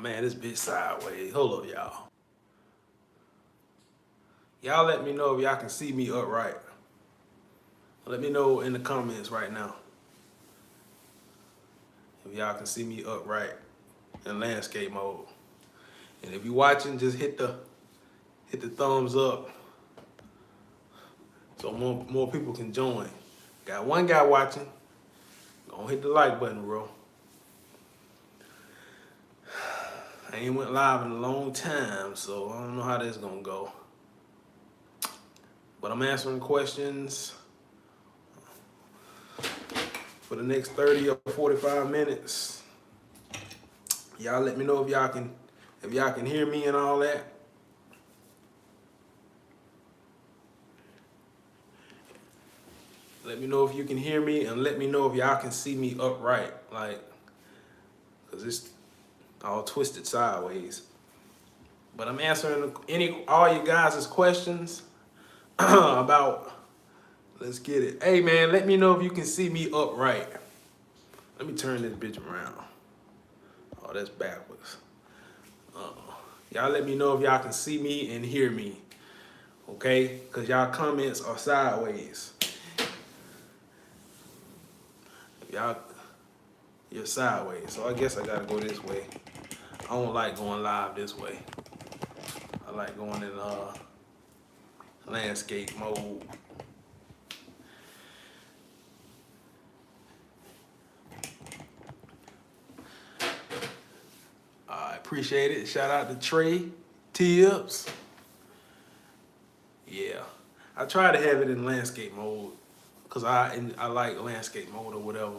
Man, this bitch sideways. Hold up, y'all. Y'all let me know if y'all can see me upright. Let me know in the comments right now if y'all can see me upright in landscape mode. And if you're watching, just hit the thumbs up so more people can join. Got one guy watching. Gonna hit the like button, bro. I ain't went live in a long time, so I don't know how this gonna go. But I'm answering questions for the next 30 or 45 minutes. Y'all let me know if y'all can hear me and all that. Let me know if you can hear me, and let me know if y'all can see me upright, like, cause it's all twisted sideways. But I'm answering all you guys' questions about. Let's get it. Hey man, let me know if you can see me upright. Let me turn this bitch around. Oh, that's backwards. Y'all let me know if y'all can see me and hear me. Okay? Because y'all comments are sideways. You're sideways. So I guess I gotta go this way. I don't like going live this way. I like going in landscape mode. I appreciate it. Shout out to Trey Tips. Yeah, I try to have it in landscape mode because I like landscape mode or whatever.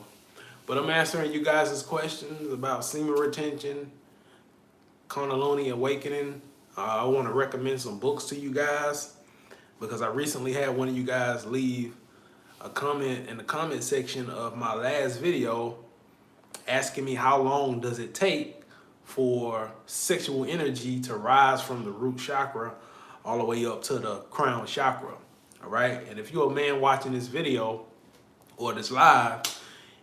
But I'm answering you guys' questions about semen retention, Kundalini awakening. I want to recommend some books to you guys because I recently had one of you guys leave a comment in the comment section of my last video asking me how long does it take for sexual energy to rise from the root chakra all the way up to the crown chakra. All right. And if you're a man watching this video or this live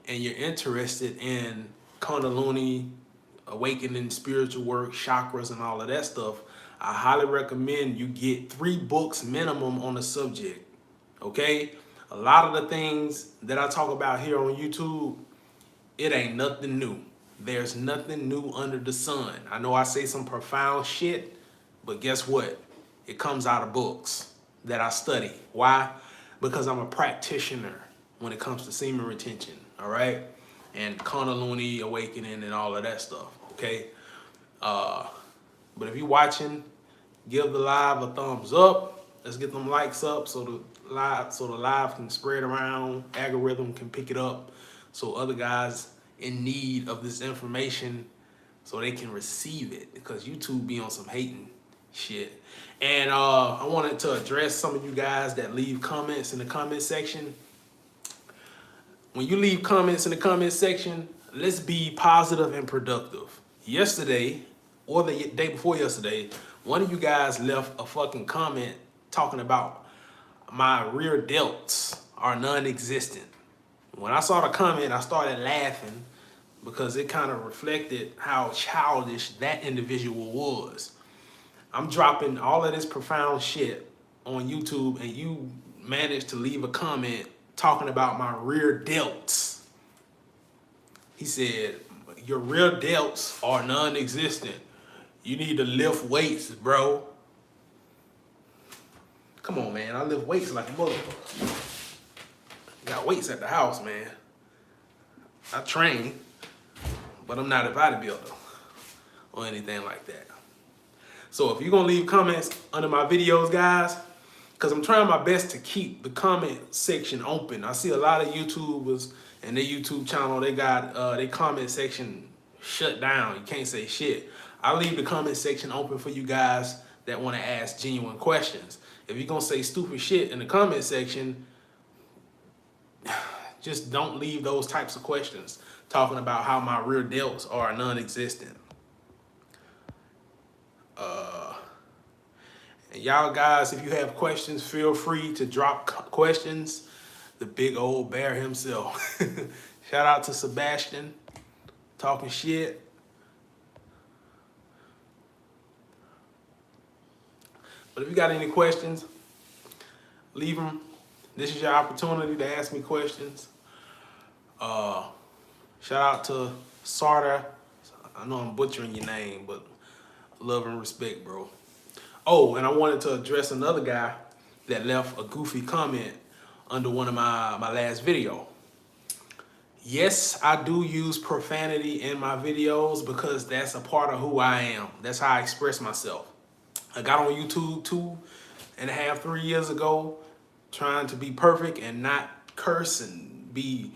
and you're interested in Kundalini, awakening, spiritual work, chakras, and all of that stuff, I highly recommend you get 3 books minimum on the subject. Okay. A lot of the things that I talk about here on YouTube, it ain't nothing new. There's nothing new under the sun. I know I say some profound shit, but guess what? It comes out of books that I study. Why? Because I'm a practitioner when it comes to semen retention, all right? And Kundalini awakening and all of that stuff, okay? But if you're watching, give the live a thumbs up. Let's get them likes up so the live can spread around, algorithm can pick it up so other guys in need of this information so they can receive it, because YouTube be on some hating shit. And I wanted to address some of you guys that leave comments in the comment section. When you leave comments in the comment section, let's be positive and productive. Yesterday, or the day before yesterday, one of you guys left a fucking comment talking about my rear delts are non-existent. When I saw the comment, I started laughing because it kind of reflected how childish that individual was. I'm dropping all of this profound shit on YouTube and you managed to leave a comment talking about my rear delts. He said, your rear delts are non-existent. You need to lift weights, bro. Come on, man. I lift weights like a motherfucker. Got weights at the house, man. I train, but I'm not a bodybuilder or anything like that. So if you're gonna leave comments under my videos, guys, because I'm trying my best to keep the comment section open. I see a lot of YouTubers and their YouTube channel, they got their comment section shut down. You can't say shit. I leave the comment section open for you guys that want to ask genuine questions. If you're gonna say stupid shit in the comment section, just don't leave those types of questions talking about how my rear delts are non-existent. And y'all guys, if you have questions, feel free to drop questions. The big old bear himself. Shout out to Sebastian, talking shit. But if you got any questions, leave them. This is your opportunity to ask me questions. Shout out to Sarda. I know I'm butchering your name, but love and respect, bro. Oh, and I wanted to address another guy that left a goofy comment under one of my last video. Yes, I do use profanity in my videos because that's a part of who I am. That's how I express myself. I got on YouTube 2.5, 3 years ago, trying to be perfect and not curse and be,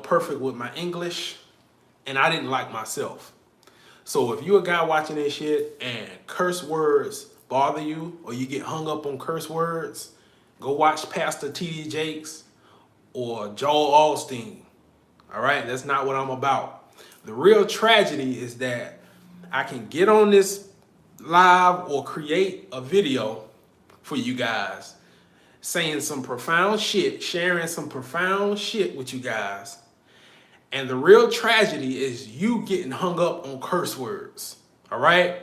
perfect with my English. And I didn't like myself. So if you're a guy watching this shit and curse words bother you or you get hung up on curse words, go watch Pastor T.D. Jakes or Joel Osteen. All right, that's not what I'm about. The real tragedy is that I can get on this live or create a video for you guys saying some profound shit, sharing some profound shit with you guys. And the real tragedy is you getting hung up on curse words. All right?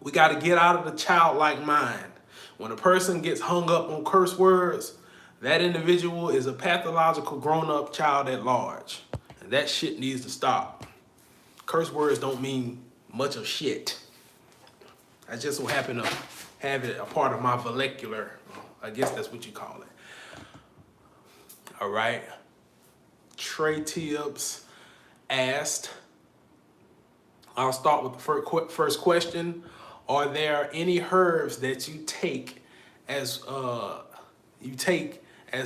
We got to get out of the childlike mind. When a person gets hung up on curse words, that individual is a pathological grown-up child at large. And that shit needs to stop. Curse words don't mean much of shit. I just so happen to have it a part of my vernacular. I guess that's what you call it. All right. Trey Tibbs asked, I'll start with the first question. Are there any herbs that you take as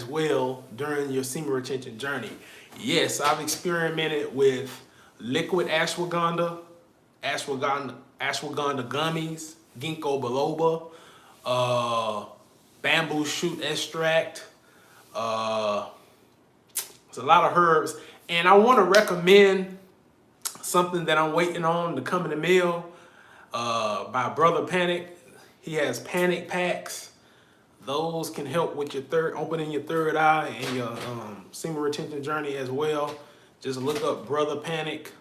well during your semen retention journey? Yes, I've experimented with liquid ashwagandha gummies, ginkgo biloba, bamboo shoot extract. It's a lot of herbs. And I want to recommend something that I'm waiting on to come in the mail by Brother Panic. He has panic packs. Those can help with your opening your third eye and your semen retention journey as well. Just look up Brother Panic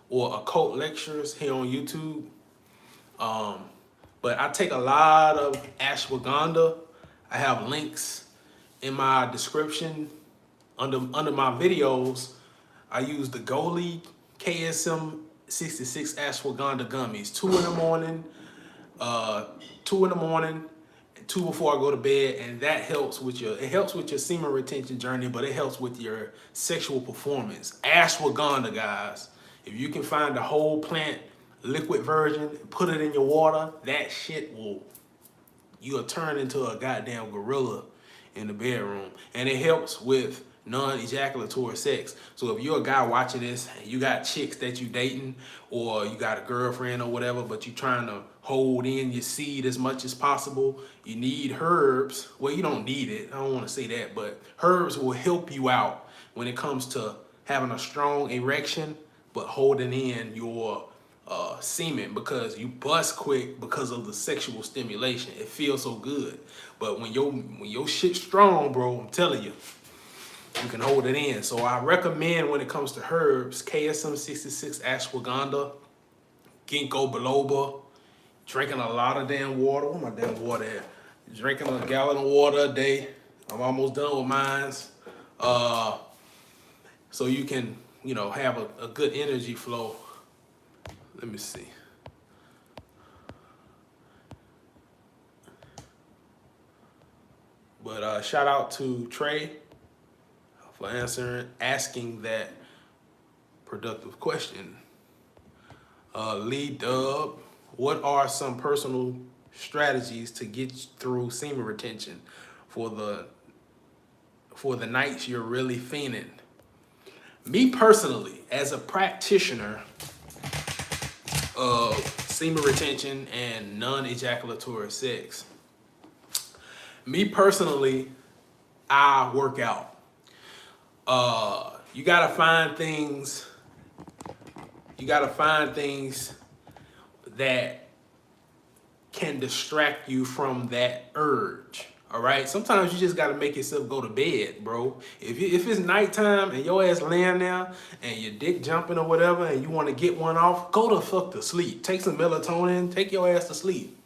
or Occult Lectures here on YouTube. But I take a lot of ashwagandha. I have links in my description under my videos. I use the Goli KSM 66 ashwagandha gummies. 2 in the morning, and 2 before I go to bed, and that helps with your semen retention journey, but it helps with your sexual performance. Ashwagandha, guys. If you can find the whole plant liquid version, put it in your water, that shit you'll turn into a goddamn gorilla in the bedroom. And it helps with non-ejaculatory sex. So if you're a guy watching this and you got chicks that you dating or you got a girlfriend or whatever, but you're trying to hold in your seed as much as possible, you need herbs. Well, you don't need it. I don't want to say that, but herbs will help you out when it comes to having a strong erection, but holding in your semen, because you bust quick because of the sexual stimulation. It feels so good. But when your shit's strong, bro, I'm telling you, you can hold it in. So I recommend, when it comes to herbs, KSM 66 ashwagandha, ginkgo biloba, drinking a lot of damn water. Where my damn water at? Drinking a gallon of water a day. I'm almost done with mine. So you can, have a good energy flow. Let me see. But shout out to Trey for asking that productive question. Lee Dub, what are some personal strategies to get through semen retention for the nights you're really fiending? Me personally, as a practitioner of semen retention and non-ejaculatory sex, me personally, I work out. You gotta find things that can distract you from that urge. All right, sometimes you just gotta make yourself go to bed, bro. If it's nighttime and your ass laying there and your dick jumping or whatever and you want to get one off, go the fuck to sleep. Take some melatonin, take your ass to sleep.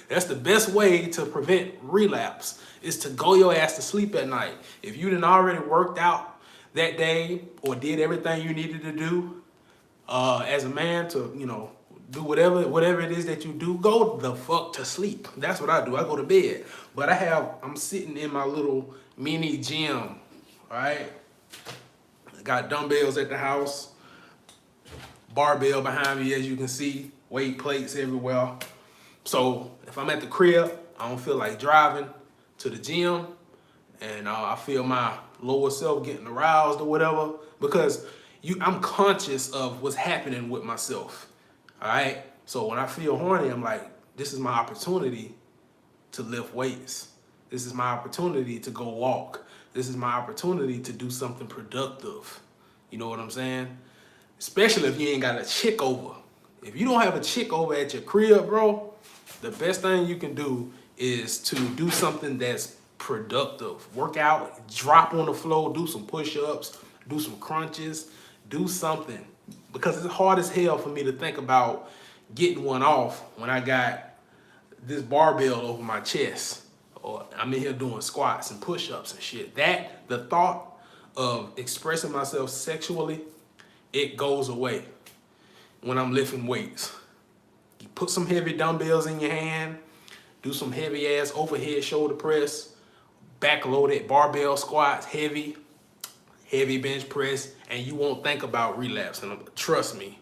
That's the best way to prevent relapse, is to go your ass to sleep at night. If you done already worked out that day or did everything you needed to do as a man to, do whatever it is that you do, go the fuck to sleep. That's what I do. I go to bed. But I'm sitting in my little mini gym, all right? I got dumbbells at the house, barbell behind me, as you can see, weight plates everywhere. So if I'm at the crib, I don't feel like driving to the gym, and I feel my lower self getting aroused or whatever, because I'm conscious of what's happening with myself. All right. So when I feel horny, I'm like, this is my opportunity to lift weights. This is my opportunity to go walk. This is my opportunity to do something productive. You know what I'm saying? Especially if you ain't got a chick over. If you don't have a chick over at your crib, bro, the best thing you can do is to do something that's productive. Work out, drop on the floor, do some push-ups, do some crunches, do something. Because it's hard as hell for me to think about getting one off when I got this barbell over my chest, or I'm in here doing squats and push-ups and shit. The thought of expressing myself sexually, it goes away when I'm lifting weights. You put some heavy dumbbells in your hand, do some heavy ass overhead shoulder press, back loaded barbell squats, heavy bench press, and you won't think about relapsing. Trust me.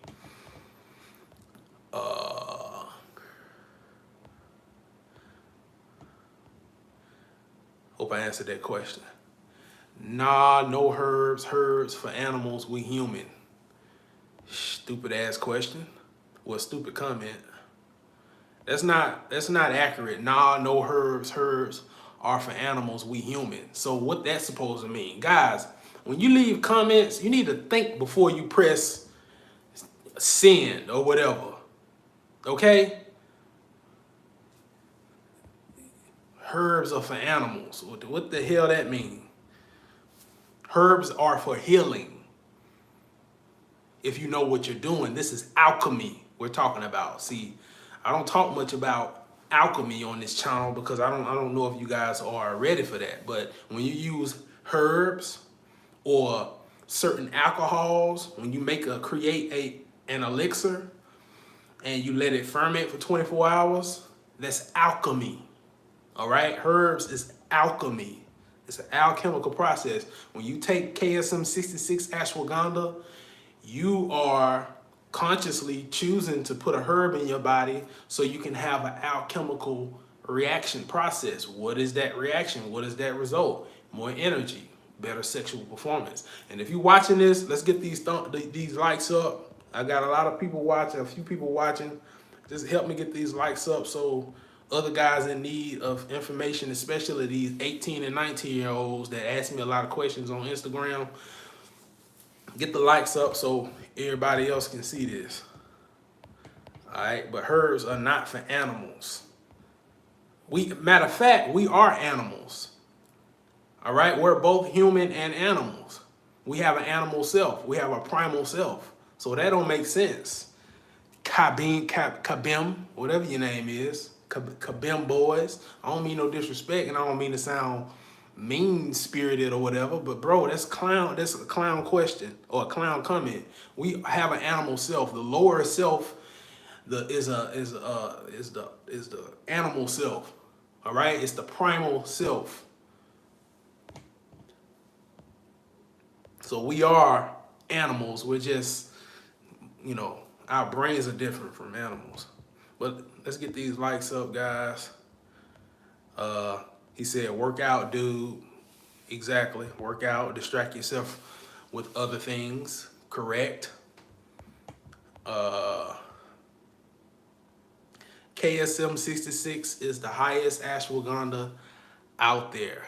Hope I answered that question. Nah, no herbs. Herbs for animals. We human. Stupid ass question. Well, stupid comment. That's not accurate. Nah, no herbs. Herbs are for animals. We human. So what that's supposed to mean, guys? When you leave comments, you need to think before you press send or whatever. Okay? Herbs are for animals. What the hell that mean? Herbs are for healing. If you know what you're doing, this is alchemy we're talking about. See, I don't talk much about alchemy on this channel because I don't know if you guys are ready for that. But when you use herbs or certain alcohols, when you create an elixir and you let it ferment for 24 hours, that's alchemy. All right, herbs is alchemy. It's an alchemical process. When you take KSM 66 ashwagandha, you are consciously choosing to put a herb in your body so you can have an alchemical reaction process. What is that reaction? What is that result? More energy, better sexual performance. And if you're watching this, let's get these likes up. I got a lot of people watching, a few people watching. Just help me get these likes up so other guys in need of information, especially these 18 and 19-year-olds that ask me a lot of questions on Instagram, get the likes up so everybody else can see this. All right, but herbs are not for animals. Matter of fact, we are animals. All right, we're both human and animals. We have an animal self. We have a primal self. So that don't make sense. Kabim, whatever your name is. Kabim boys. I don't mean no disrespect, and I don't mean to sound mean-spirited or whatever, but bro, that's a clown question or a clown comment. We have an animal self. The lower self is the animal self. All right? It's the primal self. So we are animals. We're just, our brains are different from animals. But let's get these likes up, guys. He said, work out, dude. Exactly. Work out. Distract yourself with other things. Correct. KSM 66 is the highest ashwagandha out there.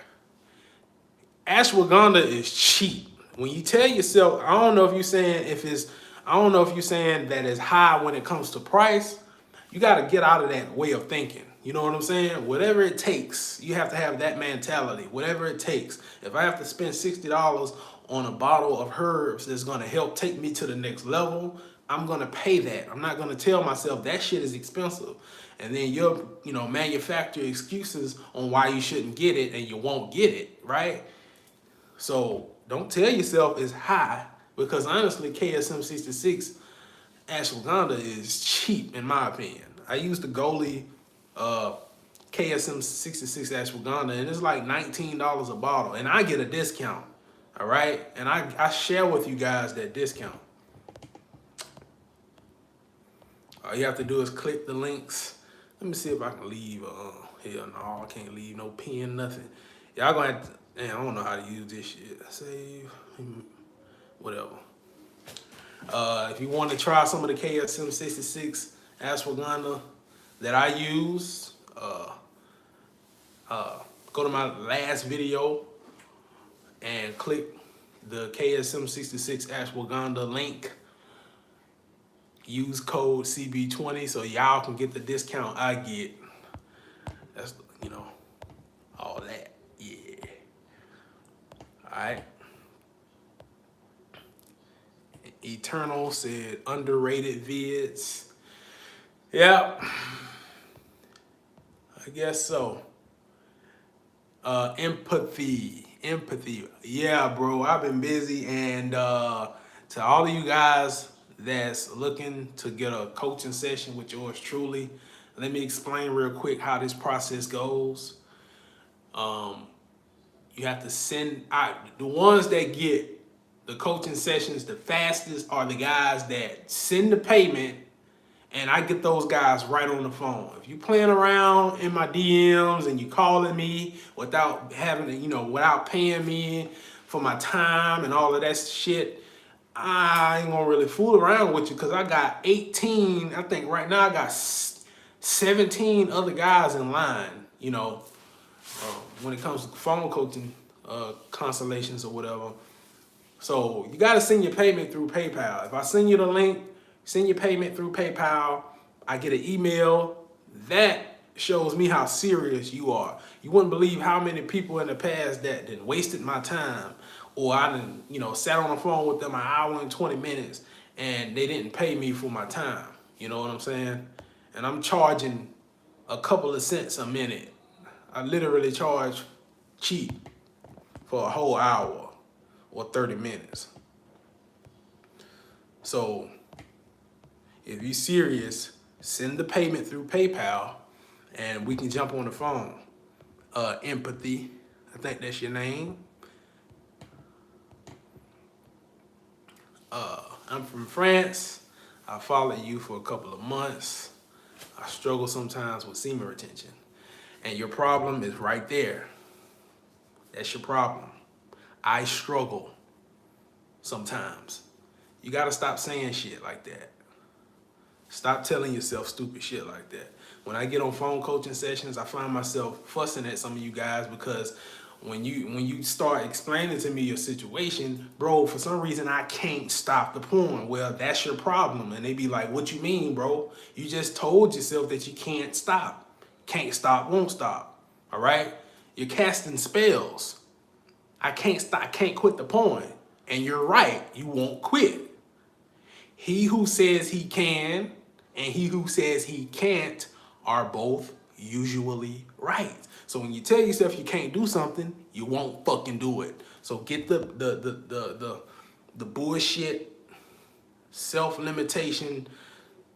Ashwagandha is cheap. When you tell yourself, I don't know if you're saying that it's high when it comes to price. You got to get out of that way of thinking. You know what I'm saying? Whatever it takes, you have to have that mentality. Whatever it takes. If I have to spend $60 on a bottle of herbs that's going to help take me to the next level, I'm going to pay that. I'm not going to tell myself that shit is expensive. And then you'll, manufacture excuses on why you shouldn't get it and you won't get it, right? So don't tell yourself it's high, because honestly, KSM 66 ashwagandha is cheap in my opinion. I use the Goalie KSM 66 ashwagandha, and it's like $19 a bottle, and I get a discount. All right, and I share with you guys that discount. All you have to do is click the links. Let me see if I can leave. Hell no, I can't leave no pin, nothing. Y'all gonna have to. Man, I don't know how to use this shit. Save, whatever. If you want to try some of the KSM 66 ashwagandha that I use, go to my last video and click the KSM 66 ashwagandha link. Use code CB20 so y'all can get the discount I get. That's, all that. Yeah. All right. Eternal said underrated vids. Yeah. I guess so. Empathy. Yeah, bro. I've been busy, and to all of you guys that's looking to get a coaching session with yours truly, let me explain real quick how this process goes. You have to send out the ones that get the coaching sessions the fastest are the guys that send the payment, and I get those guys right on the phone. If you playing around in my DMs and you calling me without having to, without paying me for my time and all of that shit, I ain't gonna really fool around with you, because I got 18, I think right now I got 17 other guys in line, when it comes to phone coaching constellations or whatever. So you gotta send your payment through PayPal. If I send you the link, send your payment through PayPal, I get an email. That shows me how serious you are. You wouldn't believe how many people in the past that done wasted my time, or I done, sat on the phone with them an hour and 20 minutes and they didn't pay me for my time. You know what I'm saying? And I'm charging a couple of cents a minute. I literally charge cheap for a whole hour or 30 minutes. So if you're serious, send the payment through PayPal and we can jump on the phone. Empathy, I think that's your name. I'm from France. I followed you for a couple of months. I struggle sometimes with semen retention. And your problem is right there. That's your problem. I struggle sometimes. You gotta stop saying shit like that. Stop telling yourself stupid shit like that. When I get on phone coaching sessions, I find myself fussing at some of you guys, because when you start explaining to me your situation, bro, for some reason I can't stop the porn. Well, that's your problem. And they be like, what you mean, bro? You just told yourself that you can't stop. Can't stop, won't stop. All right? You're casting spells. I can't stop, I can't quit the porn. And you're right, you won't quit. He who says he can and he who says he can't are both usually right. So when you tell yourself you can't do something, you won't fucking do it. So get the bullshit self-limitation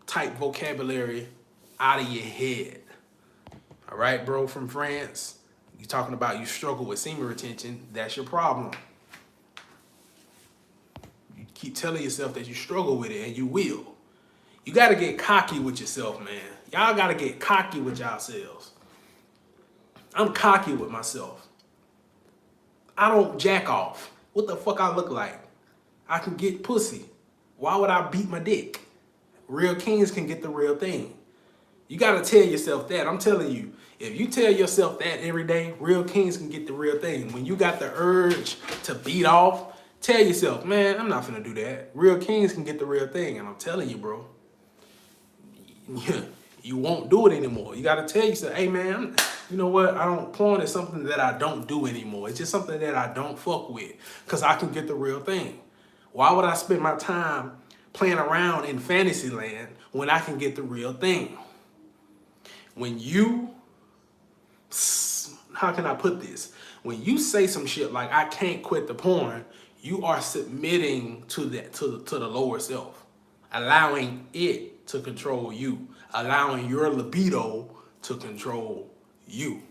type vocabulary out of your head. All right, bro, from France, you talking about you struggle with semen retention, that's your problem. You keep telling yourself that you struggle with it, and you will. You got to get cocky with yourself, man. Y'all got to get cocky with yourselves. I'm cocky with myself. I don't jack off. What the fuck I look like? I can get pussy. Why would I beat my dick? Real kings can get the real thing. You got to tell yourself that. I'm telling you, if you tell yourself that every day, real kings can get the real thing. When you got the urge to beat off, tell yourself, man, I'm not finna do that. Real kings can get the real thing. And I'm telling you, bro, you won't do it anymore. You got to tell yourself, hey, man, you know what? Porn is something that I don't do anymore. It's just something that I don't fuck with, because I can get the real thing. Why would I spend my time playing around in fantasy land when I can get the real thing. When you, how can I put this? When you say some shit like I can't quit the porn, you are submitting to that to the lower self, allowing it to control you, allowing your libido to control you.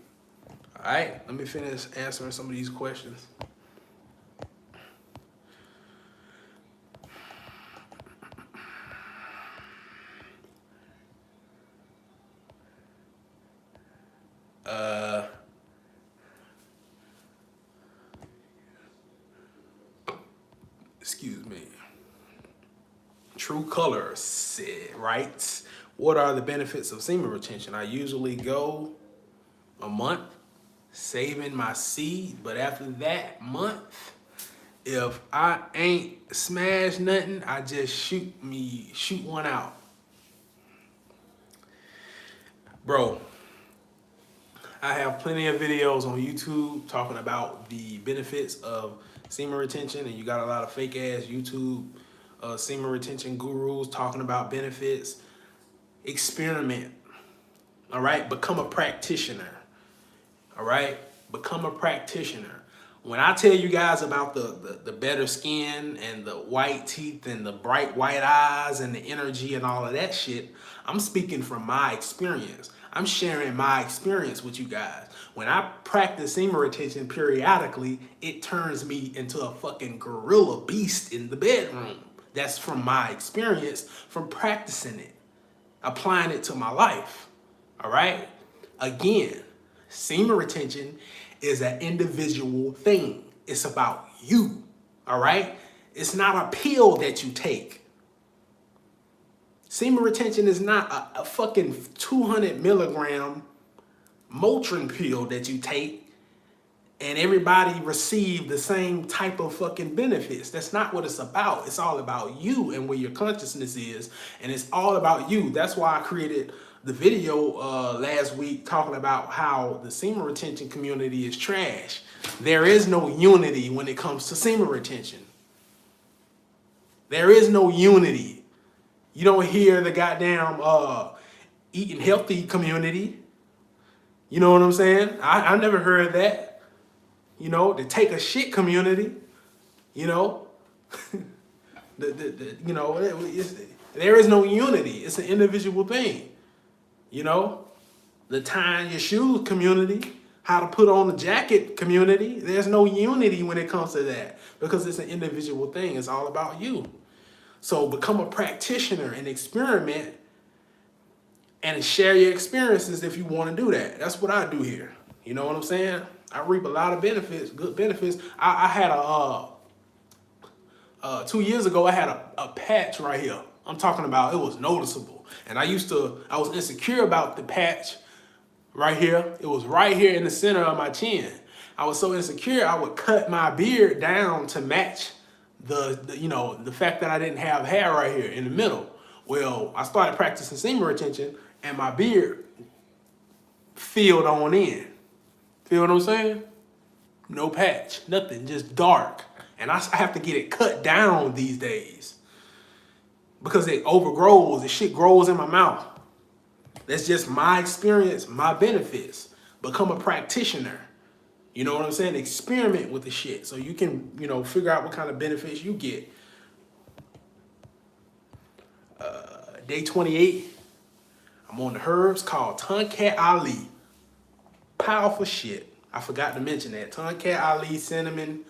All right, let me finish answering some of these questions. Excuse me. True Color said, right? What are the benefits of semen retention? I usually go a month saving my seed, but after that month, if I ain't smashed nothing, I just shoot one out. Bro, I have plenty of videos on YouTube talking about the benefits of semen retention, and you got a lot of fake ass YouTube semen retention gurus talking about benefits. Experiment, all right? Become a practitioner, all right? Become a practitioner. When I tell you guys about the better skin and the white teeth and the bright white eyes and the energy and all of that shit, I'm speaking from my experience. I'm sharing my experience with you guys. When I practice semen retention periodically, it turns me into a fucking gorilla beast in the bedroom. That's from my experience from practicing it, applying it to my life, all right? Again, semen retention is an individual thing. It's about you, all right? It's not a pill that you take. Semen retention is not a fucking 200 milligram Motrin pill that you take and everybody receive the same type of fucking benefits. That's not what it's about. It's all about you and where your consciousness is, and it's all about you. That's why I created the video last week talking about how the semen retention community is trash. There is no unity when it comes to semen retention. There is no unity. You don't hear the goddamn eating healthy community. You know what I'm saying? I never heard that. You know, the take a shit community. You know, you know, there is no unity. It's an individual thing. You know, the tying your shoes community, how to put on the jacket community. There's no unity when it comes to that because it's an individual thing. It's all about you. So become a practitioner and experiment and share your experiences if you want to do that. That's what I do here. You know what I'm saying? I reap a lot of benefits, good benefits. I had 2 years ago, I had a patch right here. I'm talking about it was noticeable. And I was insecure about the patch right here. It was right here in the center of my chin. I was so insecure, I would cut my beard down to match the fact that I didn't have hair right here in the middle. Well, I started practicing semen retention and my beard filled on in. Feel what I'm saying? No patch, nothing, just dark. And I have to get it cut down these days because it overgrows, the shit grows in my mouth. That's just my experience, my benefits. Become a practitioner. You know what I'm saying? Experiment with the shit so you can, figure out what kind of benefits you get. Day 28, I'm on the herbs called Tonkat Ali. Powerful shit. I forgot to mention that. Tonkat Ali, cinnamon,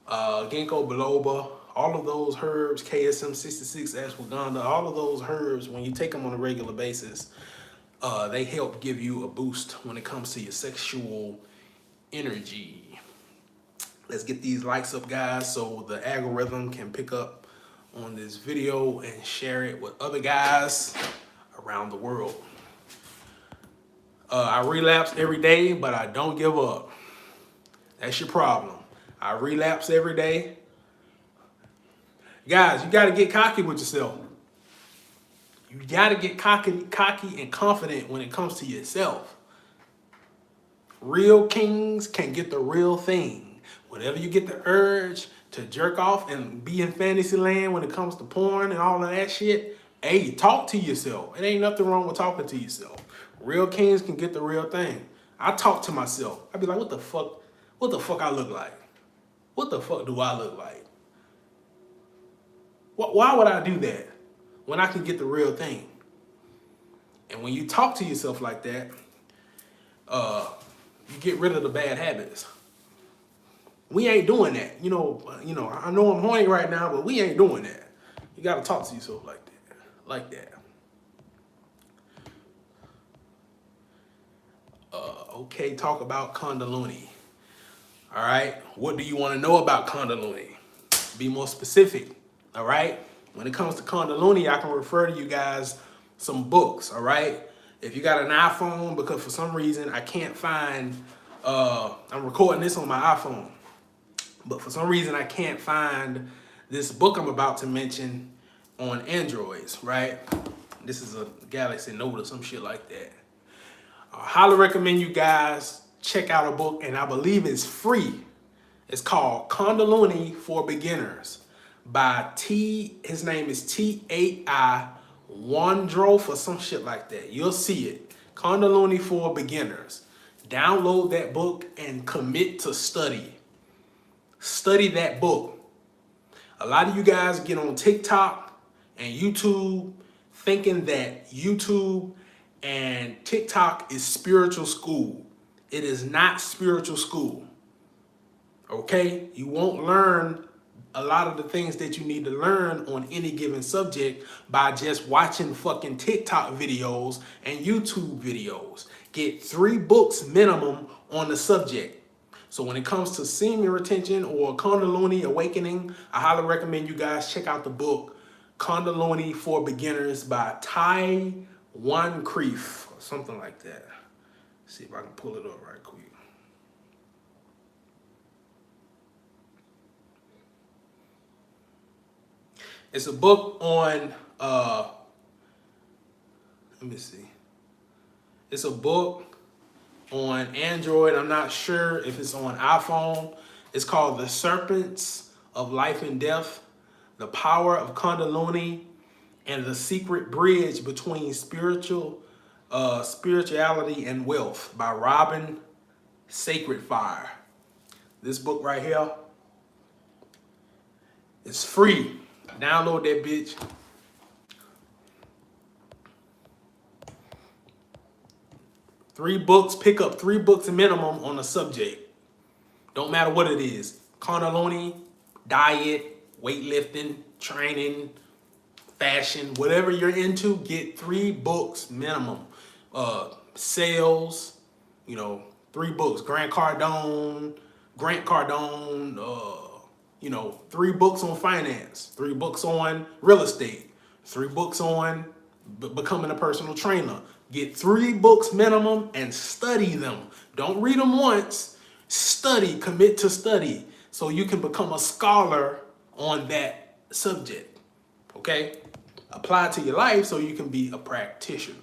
ginkgo biloba, all of those herbs, KSM 66, ashwagandha, all of those herbs, when you take them on a regular basis, they help give you a boost when it comes to your sexual energy. Let's get these likes up, guys, so the algorithm can pick up on this video and share it with other guys around the world. I relapse every day, but I don't give up. That's your problem. I relapse every day. Guys, you got to get cocky with yourself. You got to get cocky and confident when it comes to yourself. Real kings can get the real thing. Whenever you get the urge to jerk off and be in fantasy land when it comes to porn and all of that shit, hey, talk to yourself. It ain't nothing wrong with talking to yourself. Real kings can get the real thing. I talk to myself. I be like, what the fuck? What the fuck I look like? What the fuck do I look like? Why would I do that when I can get the real thing? And when you talk to yourself like that, you get rid of the bad habits. We ain't doing that. I know I'm horny right now, but we ain't doing that. You gotta talk to yourself like that. Like that. Okay, talk about Kundalini. All right, what do you want to know about Kundalini? Be more specific. All right, when it comes to Kundalini, I can refer to you guys some books. All right, if you got an iPhone, because for some reason I can't find, I'm recording this on my iPhone, but for some reason I can't find this book I'm about to mention on Androids. Right, this is a Galaxy Note or some shit like that. I highly recommend you guys check out a book, and I believe it's free. It's called Kundalini for Beginners by his name is T.A.I. Wondrof or some shit like that. You'll see it. Kundalini for Beginners. Download that book and commit to study. Study that book. A lot of you guys get on TikTok and YouTube thinking that YouTube and TikTok is spiritual school. It is not spiritual school. Okay? You won't learn a lot of the things that you need to learn on any given subject by just watching fucking TikTok videos and YouTube videos. Get 3 books minimum on the subject. So when it comes to semen retention or Kundalini awakening, I highly recommend you guys check out the book Kundalini for Beginners by Tai One Creef or something like that. See if I can pull it up right quick. It's a book on, let me see. It's a book on Android. I'm not sure if it's on iPhone. It's called The Serpents of Life and Death, The Power of Kundalini, and the Secret Bridge Between Spirituality and Wealth by Robin Sacred Fire. This book right here is free. Download that bitch. Pick up 3 books minimum on a subject. Don't matter what it is. Kundalini, diet, weightlifting, training, fashion, whatever you're into, get 3 books minimum. Sales, 3 books. Grant Cardone, 3 books on finance, 3 books on real estate, 3 books on becoming a personal trainer. Get 3 books minimum and study them. Don't read them once. Study, commit to study so you can become a scholar on that subject. Okay? Apply it to your life so you can be a practitioner.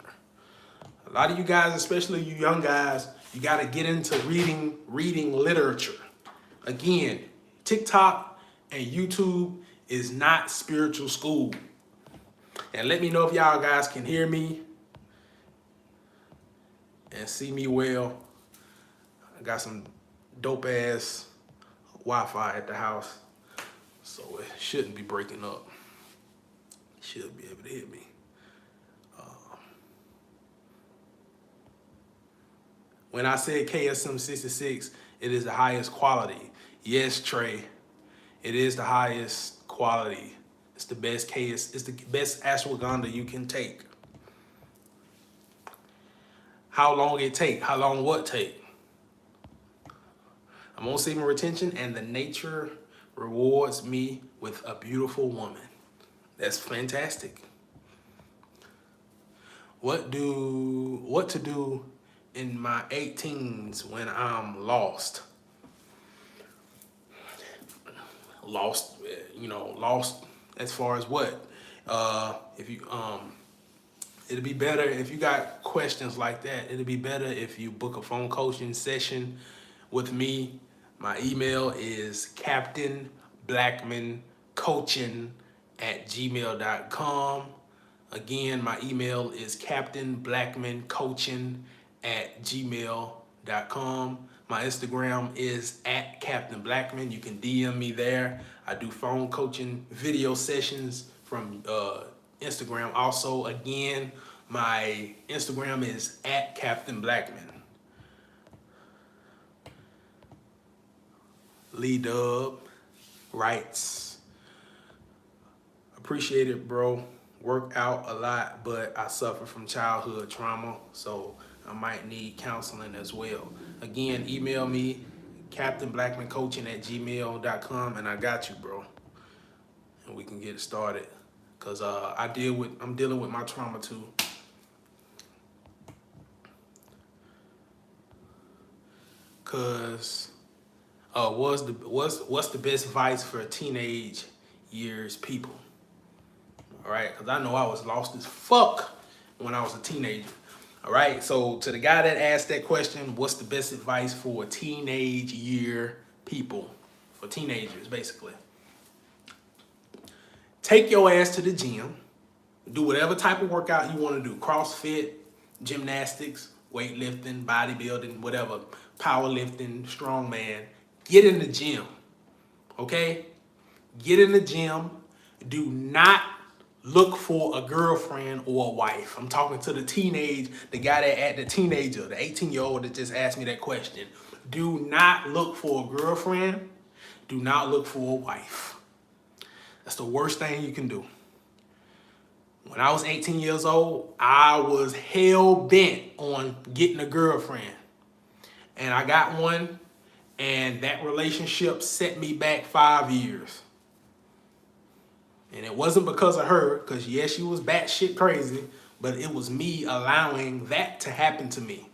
A lot of you guys, especially you young guys, you got to get into reading literature. Again, TikTok and YouTube is not spiritual school. And let me know if y'all guys can hear me and see me well. I got some dope ass Wi-Fi at the house, so it shouldn't be breaking up. It should be able to hear me. When I said KSM 66, it is the highest quality. Yes, Trey, it is the highest quality. It's the best it's the best ashwagandha you can take. How long it take? How long what take? I'm on semen retention, and the nature rewards me with a beautiful woman. That's fantastic. What to do in my 18s when I'm lost? Lost as far as what? It'd be better if you got questions like that. It'd be better if you book a phone coaching session with me My email is captainblackmancoaching@gmail.com. Again, my email is captainblackmancoaching@gmail.com. My Instagram is @CaptainBlackman. You can DM me there. I do phone coaching video sessions from Instagram. Also, again, my Instagram is @CaptainBlackman. Lee Dub writes, appreciate it, bro. Work out a lot, but I suffer from childhood trauma, so I might need counseling as well. Again, email me, captainblackmancoaching@gmail.com, and I got you, bro. And we can get it started. Cause I'm dealing with my trauma too. Cause what's the best advice for teenage years people? All right, because I know I was lost as fuck when I was a teenager. All right, so to the guy that asked that question, what's the best advice for teenage year people? For teenagers, basically. Take your ass to the gym. Do whatever type of workout you want to do. CrossFit, gymnastics, weightlifting, bodybuilding, whatever. Powerlifting, strongman. Get in the gym, okay? Get in the gym. Do not look for a girlfriend or a wife. I'm talking to the teenager, the 18-year-old that just asked me that question. Do not look for a girlfriend. Do not look for a wife. That's the worst thing you can do. When I was 18 years old, I was hell-bent on getting a girlfriend. And I got one, and that relationship set me back 5 years. And it wasn't because of her, because yes, she was batshit crazy, but it was me allowing that to happen to me.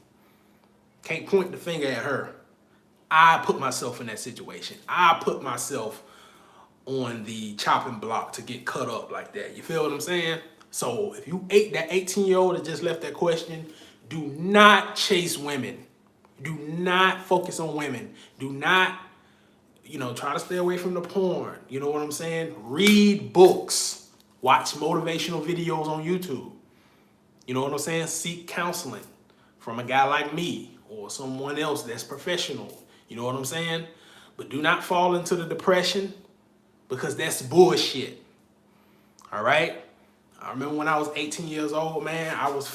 Can't point the finger at her. I put myself in that situation. I put myself on the chopping block to get cut up like that. You feel what I'm saying? So if you ate that 18-year-old that just left that question, do not chase women. Do not focus on women. Do not, try to stay away from the porn. You know what I'm saying? Read books. Watch motivational videos on YouTube. You know what I'm saying? Seek counseling from a guy like me or someone else that's professional. You know what I'm saying? But do not fall into the depression, because that's bullshit. All right? I remember when I was 18 years old, man, I was,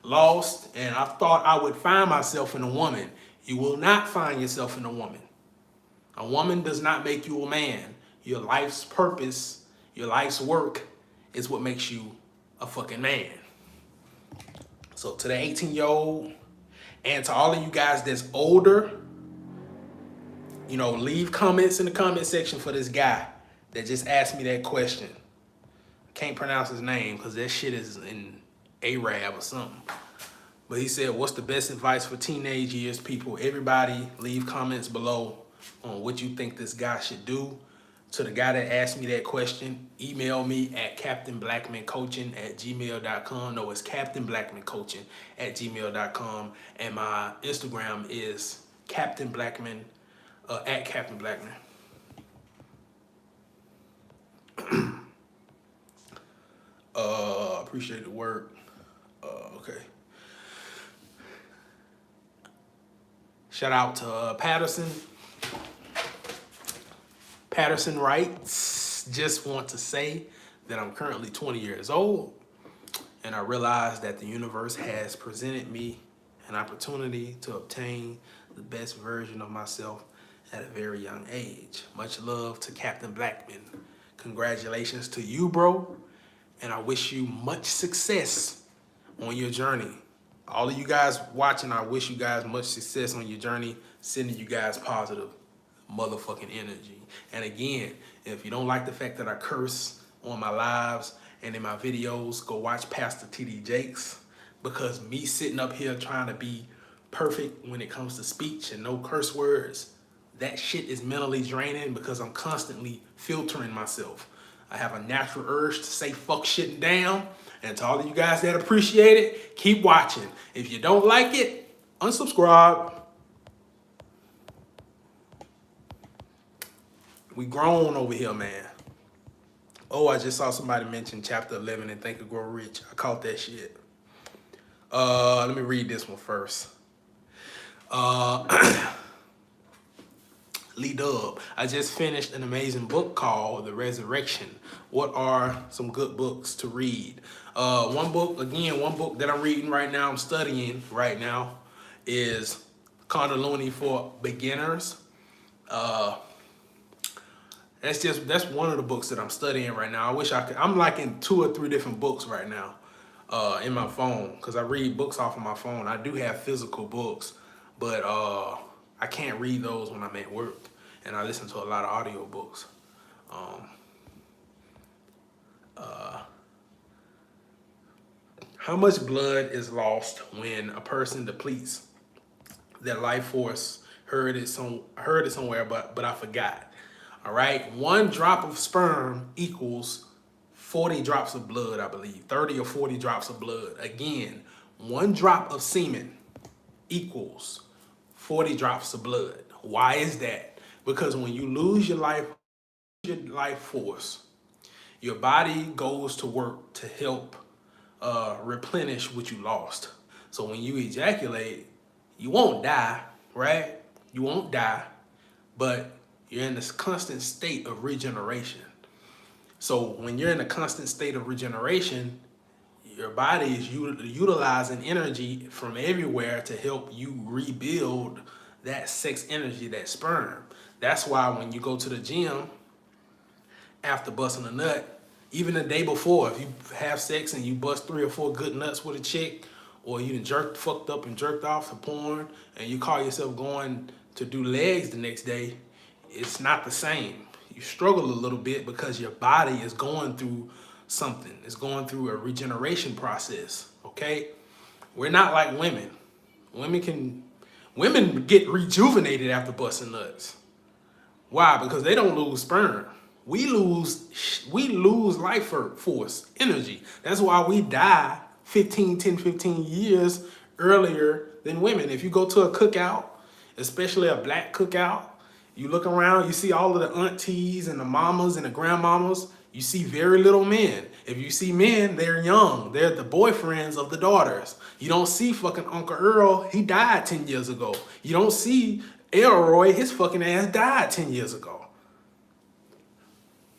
lost, and I thought I would find myself in a woman. You will not find yourself in a woman. A woman does not make you a man. Your life's purpose, your life's work is what makes you a fucking man. So to the 18-year-old, and to all of you guys that's older, leave comments in the comment section for this guy that just asked me that question. Can't pronounce his name because that shit is in Arab or something. But he said, what's the best advice for teenage years people? Everybody leave comments below on what you think this guy should do. To the guy that asked me that question, email me at captainblackmancoaching@gmail.com. No, it's captainblackmancoaching@gmail.com. And my Instagram is captainblackman, @captainblackman. Appreciate the work. Okay. Shout out to Patterson. Patterson writes, just want to say that I'm currently 20 years old, and I realize that the universe has presented me an opportunity to obtain the best version of myself at a very young age. Much love to Captain Blackman. Congratulations to you, bro, and I wish you much success on your journey. All of you guys watching, I wish you guys much success on your journey, sending you guys positive motherfucking energy. And again, if you don't like the fact that I curse on my lives and in my videos, go watch Pastor TD Jakes, because me sitting up here trying to be perfect when it comes to speech and no curse words, that shit is mentally draining because I'm constantly filtering myself. I have a natural urge to say fuck shit and damn. And to all of you guys that appreciate it, keep watching. If you don't like it, unsubscribe. We grown over here, man. Oh, I just saw somebody mention chapter 11 and Think and Grow Rich. I caught that shit. Let me read this one first. Lee Dub, I just finished an amazing book called The Resurrection. What are some good books to read? One book that I'm reading right now, I'm studying right now, is Kundalini for Beginners. That's one of the books that I'm studying right now. I wish I could. I'm like in 2 or 3 different books right now in my phone, because I read books off of my phone. I do have physical books, but I can't read those when I'm at work, and I listen to a lot of audio books. How much blood is lost when a person depletes their life force? Heard it somewhere, but I forgot. All right, 1 drop of sperm equals 40 drops of blood, I believe. 30 or 40 drops of blood. Again, 1 drop of semen equals 40 drops of blood. Why is that? Because when you lose your life force, your body goes to work to help replenish what you lost. So when you ejaculate, you won't die, right? You won't die, but you're in this constant state of regeneration. So when you're in a constant state of regeneration, your body is utilizing energy from everywhere to help you rebuild that sex energy, that sperm. That's why when you go to the gym after busting a nut, even the day before, if you have sex and you bust 3 or 4 good nuts with a chick, or you fucked up and jerked off for porn, and you call yourself going to do legs the next day, it's not the same. You struggle a little bit because your body is going through something. It's going through a regeneration process, okay? We're not like women. Women get rejuvenated after busting nuts. Why? Because they don't lose sperm. We lose life force, energy. That's why we die 15 years earlier than women. If you go to a cookout, especially a black cookout, you look around, you see all of the aunties and the mamas and the grandmamas, you see very little men. If you see men, they're young. They're the boyfriends of the daughters. You don't see fucking Uncle Earl, he died 10 years ago. You don't see Elroy, his fucking ass died 10 years ago.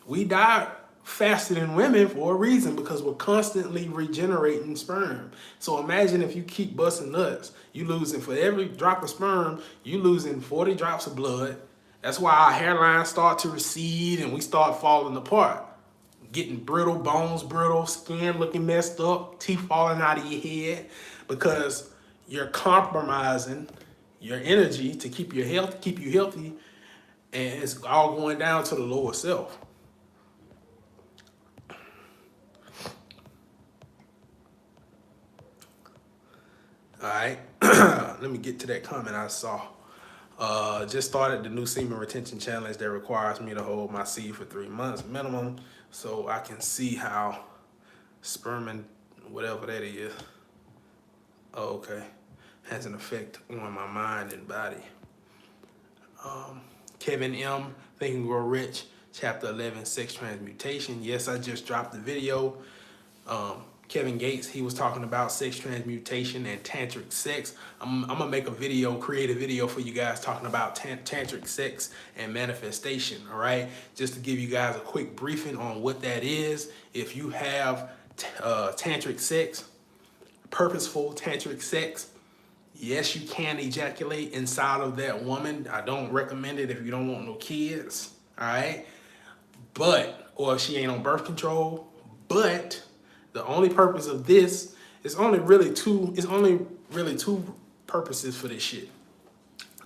We die faster than women for a reason, because we're constantly regenerating sperm. So imagine if you keep busting nuts, you losing, for every drop of sperm, you losing 40 drops of blood. That's why our hairlines start to recede and we start falling apart. Getting brittle, bones brittle, skin looking messed up, teeth falling out of your head, because you're compromising your energy to keep you healthy, and it's all going down to the lower self. All right, let me get to that comment I saw. Just started the new semen retention challenge that requires me to hold my seed for 3 months minimum, so I can see how sperm and whatever that is, has an effect on my mind and body. Kevin M, Think and Grow Rich, chapter 11, sex transmutation. Yes, I just dropped the video. Kevin Gates, he was talking about sex transmutation and tantric sex. I'm gonna make a video, create a video for you guys talking about tantric sex and manifestation, all right? Just to give you guys a quick briefing on what that is. If you have tantric sex, purposeful tantric sex, yes, you can ejaculate inside of that woman. I don't recommend it if you don't want no kids, all right? Or if she ain't on birth control, but the only purpose of this is only really two purposes for this shit.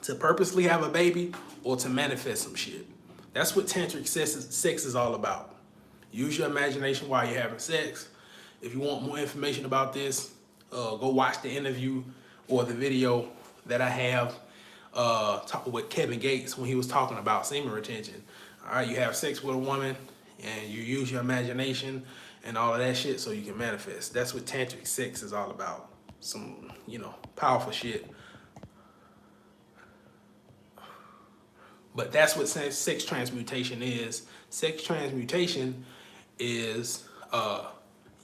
To purposely have a baby or to manifest some shit. That's what tantric sex is all about. Use your imagination while you're having sex. If you want more information about this, go watch the interview or the video that I have with Kevin Gates when he was talking about semen retention. All right, you have sex with a woman and you use your imagination and all of that shit so you can manifest. That's what tantric sex is all about. Some, powerful shit. But that's what sex transmutation is. Sex transmutation is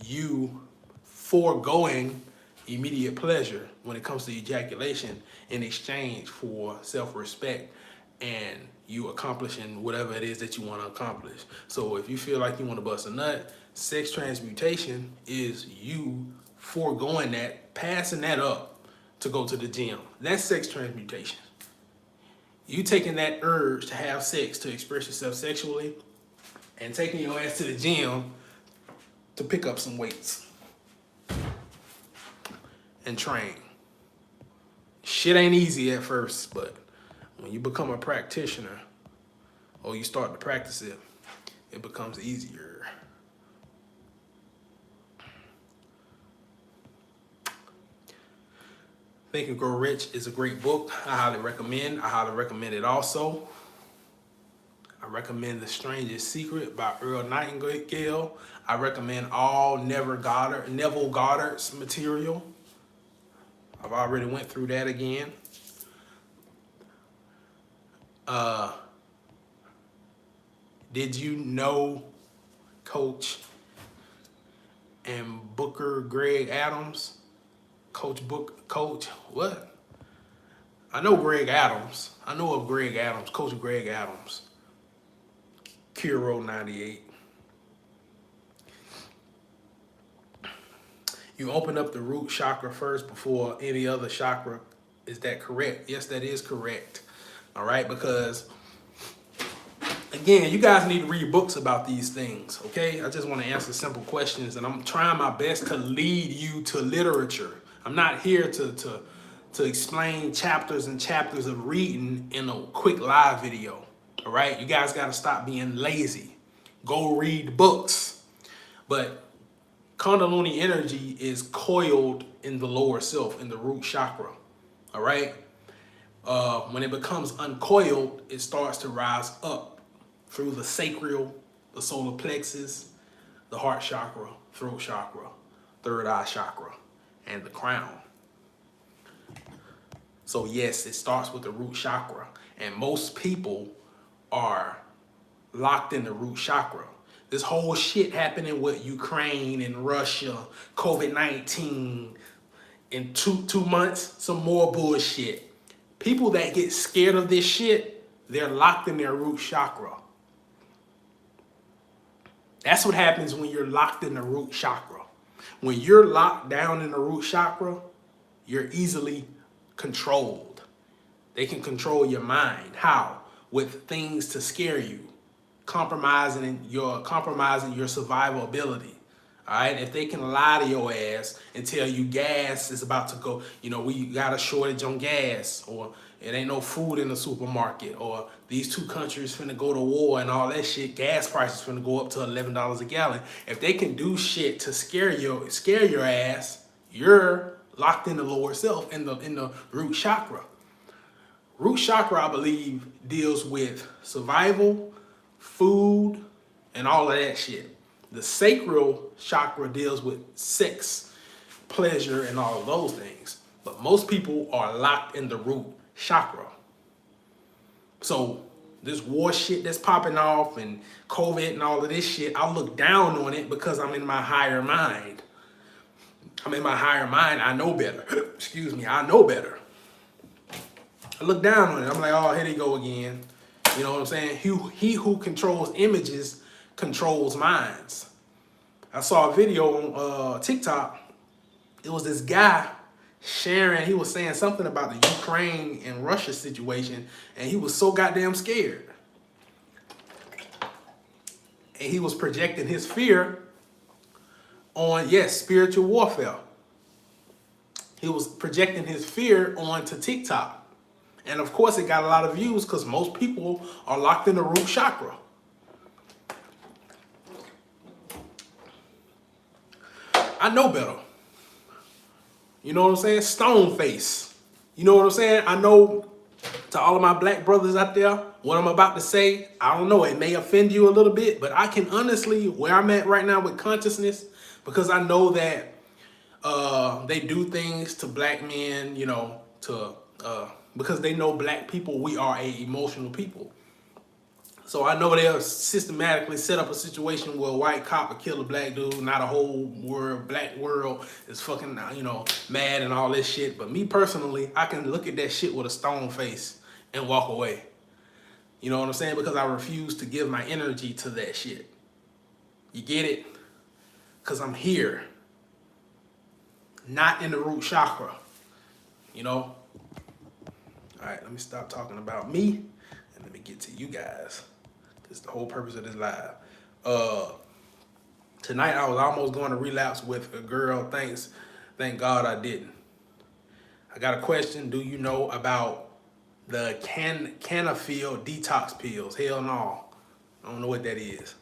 you foregoing immediate pleasure when it comes to ejaculation in exchange for self-respect and you accomplishing whatever it is that you want to accomplish. So if you feel like you want to bust a nut, sex transmutation is you foregoing that, passing that up to go to the gym. That's sex transmutation. You taking that urge to have sex, to express yourself sexually, and taking your ass to the gym to pick up some weights and train. Shit ain't easy at first, but when you become a practitioner or you start to practice it, it becomes easier. Think and Grow Rich is a great book. I highly recommend. I highly recommend it also. I recommend The Strangest Secret by Earl Nightingale. I recommend all Neville Goddard's material. I've already went through that again. Did you know Coach and Booker Greg Adams? Coach, what? I know Greg Adams. I know of Greg Adams, Coach Greg Adams. Kuro 98. You open up the root chakra first before any other chakra. Is that correct? Yes, that is correct. All right, because again, you guys need to read books about these things, okay? I just want to answer simple questions, and I'm trying my best to lead you to literature. I'm not here to explain chapters and chapters of reading in a quick live video, all right? You guys got to stop being lazy. Go read books. But Kundalini energy is coiled in the lower self, in the root chakra, all right? When it becomes uncoiled, it starts to rise up through the sacral, the solar plexus, the heart chakra, throat chakra, third eye chakra, and the crown. So yes, it starts with the root chakra, and most people are locked in the root chakra. This whole shit happening with Ukraine and Russia, COVID-19, in two months, some more bullshit. People that get scared of this shit, they're locked in their root chakra. That's what happens when you're locked in the root chakra. When you're locked down in the root chakra, you're easily controlled. They can control your mind. How? With things to scare you. Compromising your survival ability. All right, if they can lie to your ass and tell you gas is about to go, we got a shortage on gas, or it ain't no food in the supermarket, or these two countries finna go to war and all that shit, gas prices finna go up to $11 a gallon. If they can do shit to scare your ass, you're locked in the lower self, in the root chakra. Root chakra, I believe, deals with survival, food, and all of that shit. The sacral chakra deals with sex, pleasure, and all of those things. But most people are locked in the root chakra. So this war shit that's popping off and COVID and all of this shit, I look down on it because I'm in my higher mind. I know better. Excuse me, I know better. I look down on it. I'm like, oh, here they go again. You know what I'm saying? He who controls images controls minds. I saw a video on TikTok. It was this guy sharing, he was saying something about the Ukraine and Russia situation, and he was so goddamn scared. And he was projecting his fear on, yes, spiritual warfare. He was projecting his fear onto TikTok. And of course it got a lot of views because most people are locked in the root chakra. I know better. You know what I'm saying? Stone face. You know what I'm saying? I know, to all of my black brothers out there, what I'm about to say, I don't know, it may offend you a little bit, but I can honestly, where I'm at right now with consciousness, because I know that they do things to black men, because they know black people, we are a emotional people. So I know they'll systematically set up a situation where a white cop will kill a black dude, not a whole black world is fucking, mad and all this shit. But me personally, I can look at that shit with a stone face and walk away. You know what I'm saying? Because I refuse to give my energy to that shit. You get it? Because I'm here. Not in the root chakra. All right, let me stop talking about me and let me get to you guys. This is the whole purpose of this live. Tonight I was almost going to relapse with a girl. Thank God I didn't. I got a question. Do you know about the Canafil detox pills? Hell no. I don't know what that is.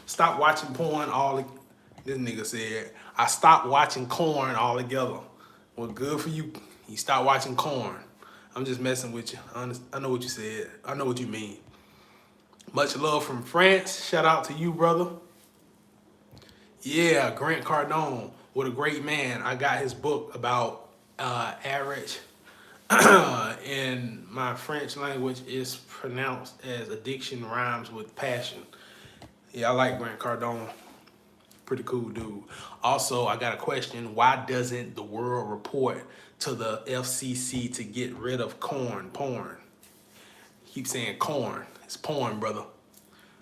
Stop watching porn this nigga said, I stopped watching corn altogether. Well, good for you. You stopped watching corn. I'm just messing with you. I know what you said. I know what you mean. Much love from France. Shout out to you, brother. Yeah, Grant Cardone. What a great man. I got his book about average. In my French language is pronounced as addiction rhymes with passion. Yeah, I like Grant Cardone. Pretty cool dude. Also, I got a question. Why doesn't the world report to the FCC to get rid of porn? Keep saying corn. It's porn, brother.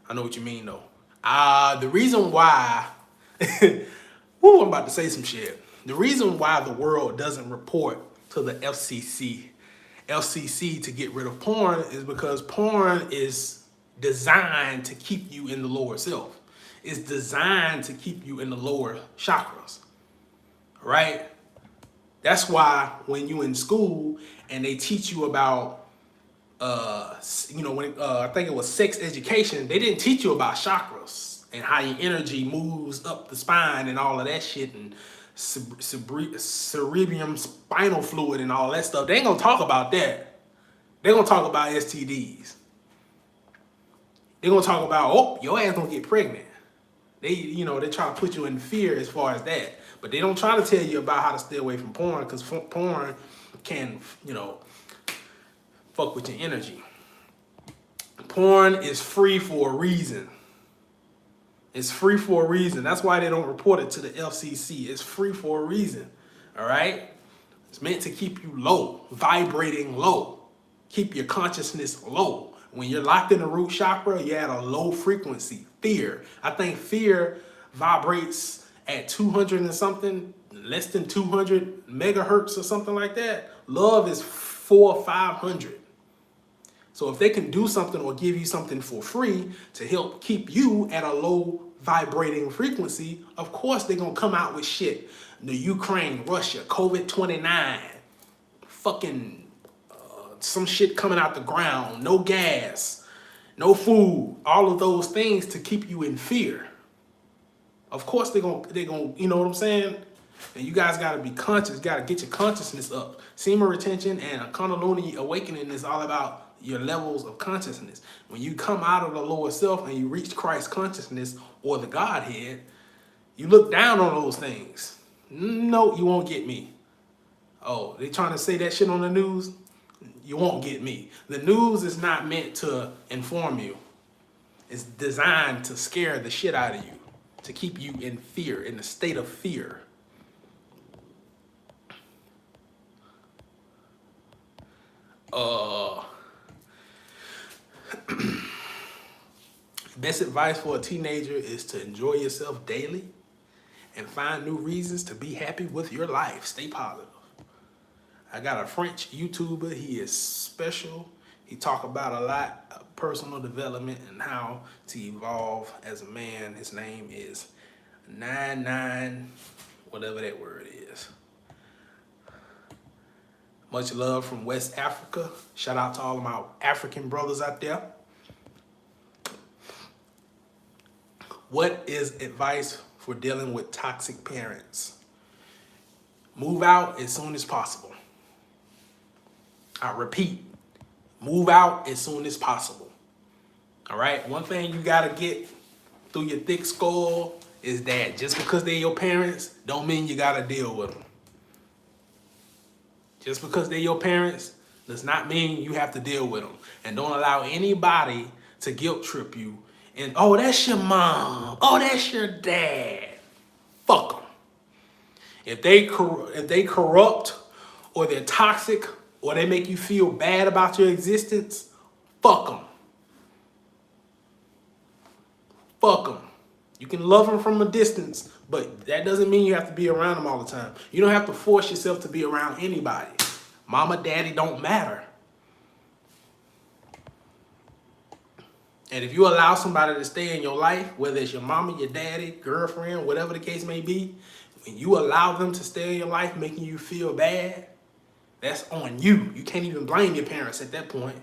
I know what you mean, though. The reason why... I'm about to say some shit. The reason why the world doesn't report to the FCC to get rid of porn is because porn is designed to keep you in the lower self. It's designed to keep you in the lower chakras, right? That's why when you in school and they teach you about, I think it was sex education, they didn't teach you about chakras and how your energy moves up the spine and all of that shit and cerebrum spinal fluid and all that stuff. They ain't gonna talk about that. They're gonna talk about STDs. They're gonna talk about, your ass gonna get pregnant. They try to put you in fear as far as that. But they don't try to tell you about how to stay away from porn, because porn can, fuck with your energy. Porn is free for a reason. It's free for a reason. That's why they don't report it to the FCC. It's free for a reason, all right? It's meant to keep you low, vibrating low. Keep your consciousness low. When you're locked in the root chakra, you're at a low frequency. Fear. I think fear vibrates at 200 and something, less than 200 megahertz or something like that. Love is 400 or 500. So if they can do something or give you something for free to help keep you at a low vibrating frequency, of course they're going to come out with shit. The Ukraine, Russia, COVID-29, fucking some shit coming out the ground, no gas, no food, all of those things to keep you in fear. Of course they're gonna, you know what I'm saying? And you guys gotta be conscious, gotta get your consciousness up. Semen retention and a Kundalini awakening is all about your levels of consciousness. When you come out of the lower self and you reach Christ consciousness or the Godhead, you look down on those things. No, you won't get me. Oh, they trying to say that shit on the news? You won't get me. The news is not meant to inform you. It's designed to scare the shit out of you, to keep you in fear, in a state of fear. Best advice for a teenager is to enjoy yourself daily and find new reasons to be happy with your life. Stay positive. I got a French YouTuber. He is special. He talk about a lot of personal development and how to evolve as a man. His name is 99, whatever that word is. Much love from West Africa. Shout out to all of my African brothers out there. What is advice for dealing with toxic parents? Move out as soon as possible. I repeat, move out as soon as possible. All right? One thing you got to get through your thick skull is that just because they're your parents don't mean you got to deal with them. Just because they're your parents Does not mean you have to deal with them. And don't allow anybody to guilt trip you. And, oh, that's your mom. Oh, that's your dad. Fuck them. If they corrupt or they're toxic or they make you feel bad about your existence, fuck them. Fuck them. You can love them from a distance, but that doesn't mean you have to be around them all the time. You don't have to force yourself to be around anybody. Mama, daddy don't matter. And if you allow somebody to stay in your life, whether it's your mama, your daddy, girlfriend, whatever the case may be, when you allow them to stay in your life making you feel bad, that's on you. You can't even blame your parents at that point.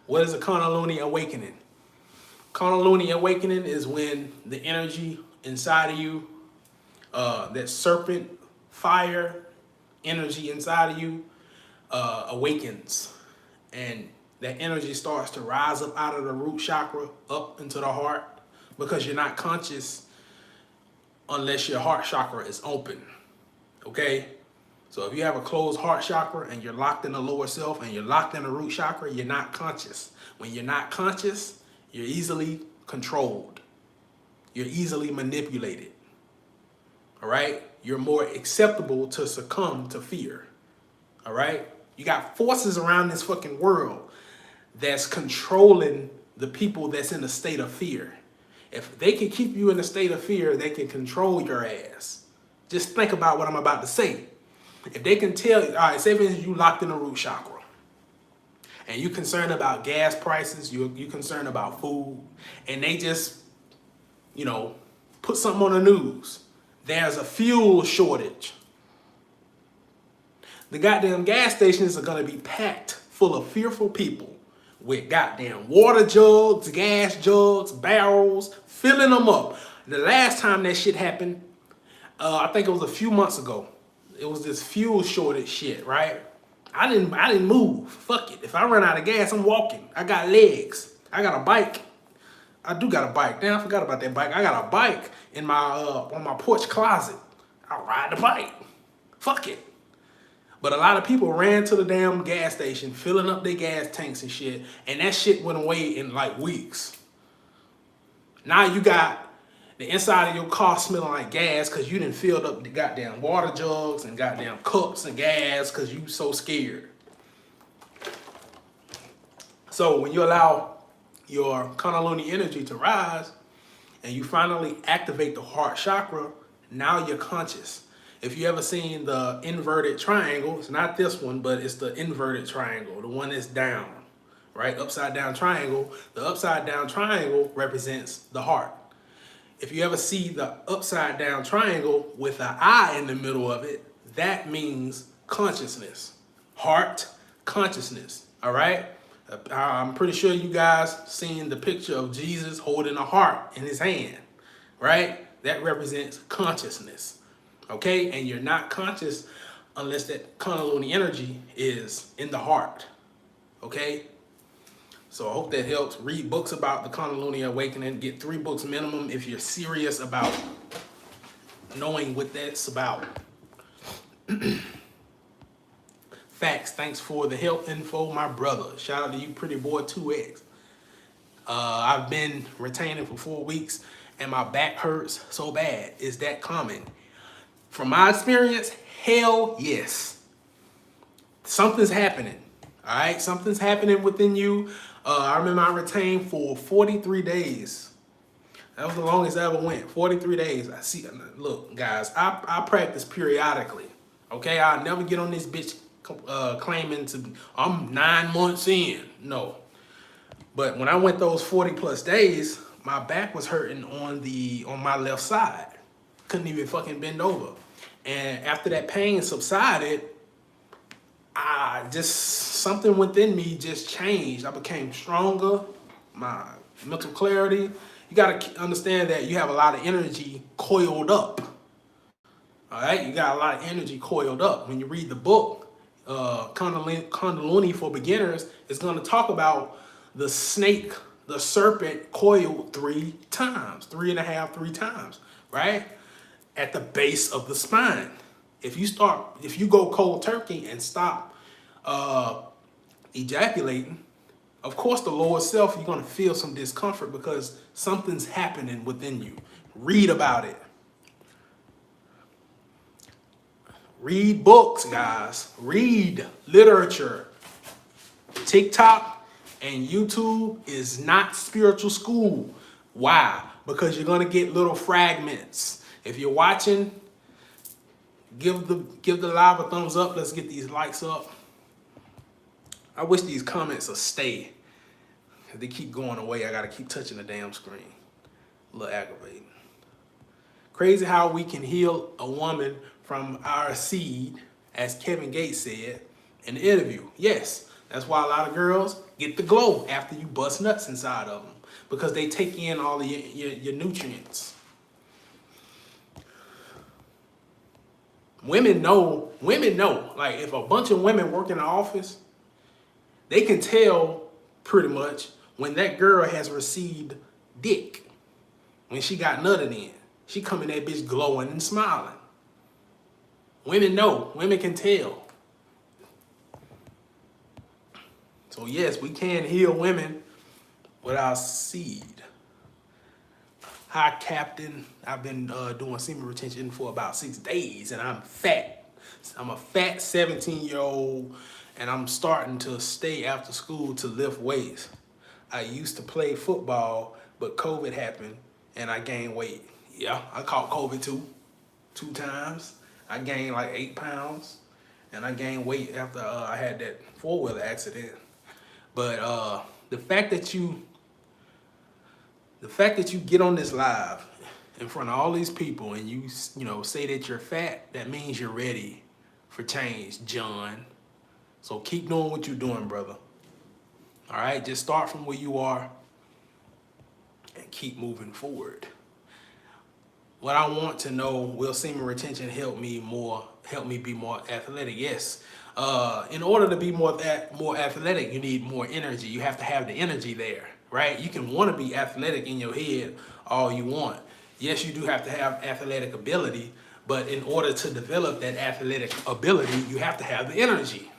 What is a Kundalini awakening? Kundalini awakening is when the energy inside of you, that serpent fire energy inside of you, awakens. And that energy starts to rise up out of the root chakra up into the heart, because you're not conscious unless your heart chakra is open. Okay? So if you have a closed heart chakra and you're locked in the lower self and you're locked in the root chakra, you're not conscious. When you're not conscious, you're easily controlled. You're easily manipulated. All right? You're more acceptable to succumb to fear. All right? You got forces around this fucking world that's controlling the people that's in a state of fear. If they can keep you in a state of fear, they can control your ass. Just think about what I'm about to say. If they can tell you, all right, say for instance, you locked in the root chakra and you concerned about gas prices, you concerned about food, and they just, put something on the news. There's a fuel shortage. The goddamn gas stations are going to be packed full of fearful people with goddamn water jugs, gas jugs, barrels, filling them up. The last time that shit happened, I think it was a few months ago. It was this fuel shortage shit, right? I didn't move. Fuck it. If I run out of gas, I'm walking. I got legs. I got a bike. I do got a bike. Damn, I forgot about that bike. I got a bike in my on my porch closet. I ride the bike. Fuck it. But a lot of people ran to the damn gas station, filling up their gas tanks and shit, and that shit went away in like weeks. Now you got the inside of your car smelling like gas because you done filled up the goddamn water jugs and goddamn cups and gas because you so scared. So when you allow your Kundalini energy to rise and you finally activate the heart chakra, now you're conscious. If you ever seen the inverted triangle, it's not this one, but it's the inverted triangle, the one that's down, right? Upside down triangle. The upside down triangle represents the heart. If you ever see the upside down triangle with an eye in the middle of it, that means consciousness. Heart, consciousness, all right? I'm pretty sure you guys seen the picture of Jesus holding a heart in his hand, right? That represents consciousness, okay? And you're not conscious unless that Kundalini energy is in the heart, okay? So I hope that helps. Read books about the Kundalini awakening. Get 3 books minimum if you're serious about knowing what that's about. Facts. Thanks for the health info, my brother. Shout out to you, Pretty Boy 2X. I've been retaining for 4 weeks and my back hurts so bad. Is that common? From my experience, hell yes. Something's happening. All right, something's happening within you. I remember I retained for 43 days. That was the longest I ever went, 43 days. Look, guys, I practice periodically. Okay, I'll never get on this bitch claiming I'm 9 months in. No. But when I went those 40 plus days, my back was hurting on my left side. Couldn't even fucking bend over. And after that pain subsided, something within me just changed. I became stronger, my mental clarity. You got to understand that you have a lot of energy coiled up. All right, you got a lot of energy coiled up. When you read the book, Kundalini for Beginners, it's going to talk about the snake, the serpent coiled 3 times, 3 times, right? At the base of the spine. If you go cold turkey and stop ejaculating, of course the lower self, you're gonna feel some discomfort because something's happening within you. Read about it. Read books, guys. Read literature. TikTok and YouTube is not spiritual school. Why? Because you're gonna get little fragments. If you're watching, give the live a thumbs up. Let's get these likes up. I wish these comments would stay. If they keep going away, I gotta keep touching the damn screen. A little aggravating. Crazy how we can heal a woman from our seed, as Kevin Gates said in the interview. Yes, that's why a lot of girls get the glow after you bust nuts inside of them, because they take in all of your nutrients. Women know, like if a bunch of women work in the office, they can tell pretty much when that girl has received dick, when she got nutted in. She come in that bitch glowing and smiling. Women know, women can tell. So yes, we can heal women with our seed. Hi, Captain. I've been doing semen retention for about 6 days, and I'm fat. I'm a fat 17-year-old, and I'm starting to stay after school to lift weights. I used to play football, but COVID happened, and I gained weight. Yeah, I caught COVID too, 2 times. I gained like 8 pounds, and I gained weight after I had that 4-wheeler accident. But the fact that you get on this live in front of all these people and you say that you're fat, that means you're ready for change, John. So keep doing what you're doing, brother. All right, just start from where you are and keep moving forward. What I want to know, will semen retention help me be more athletic? Yes. In order to be more athletic, you need more energy. You have to have the energy there, right? You can want to be athletic in your head all you want. Yes, you do have to have athletic ability, but in order to develop that athletic ability, you have to have the energy.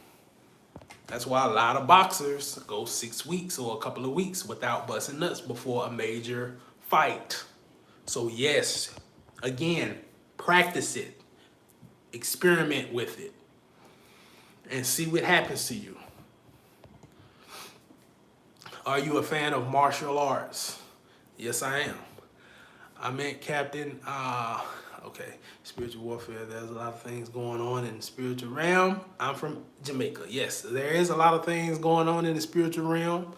That's why a lot of boxers go 6 weeks or a couple of weeks without busting nuts before a major fight. So yes, again, practice it, experiment with it, and see what happens to you. Are you a fan of martial arts? Yes, I am. I meant, Captain, okay, spiritual warfare, there's a lot of things going on in the spiritual realm. I'm from Jamaica. Yes, there is a lot of things going on in the spiritual realm,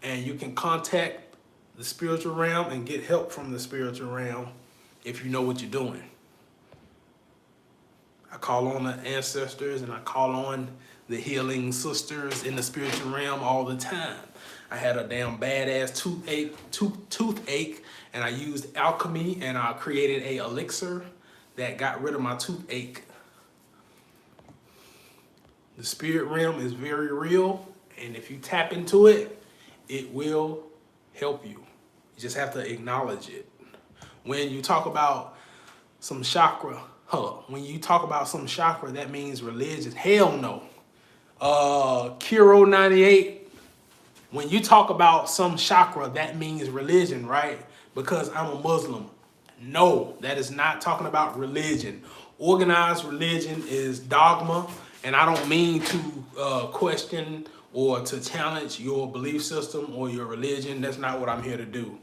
and you can contact the spiritual realm and get help from the spiritual realm if you know what you're doing. I call on the ancestors and I call on the healing sisters in the spiritual realm all the time. I had a damn badass toothache, and I used alchemy and I created a elixir that got rid of my toothache. The spirit realm is very real, and if you tap into it, it will help you. You just have to acknowledge it. When you talk about some chakra, that means religion. Hell no. Kiro 98, when you talk about some chakra, that means religion, right? Because I'm a Muslim. No, that is not talking about religion. Organized religion is dogma, and I don't mean to question or to challenge your belief system or your religion. That's not what I'm here to do.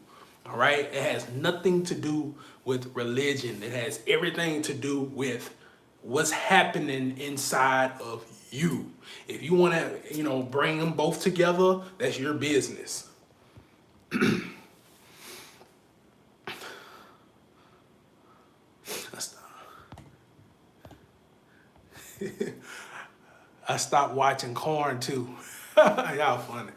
All right? It has nothing to do with religion. It has everything to do with what's happening inside of you. If you want to, bring them both together, that's your business. I stopped watching corn too. Y'all funny.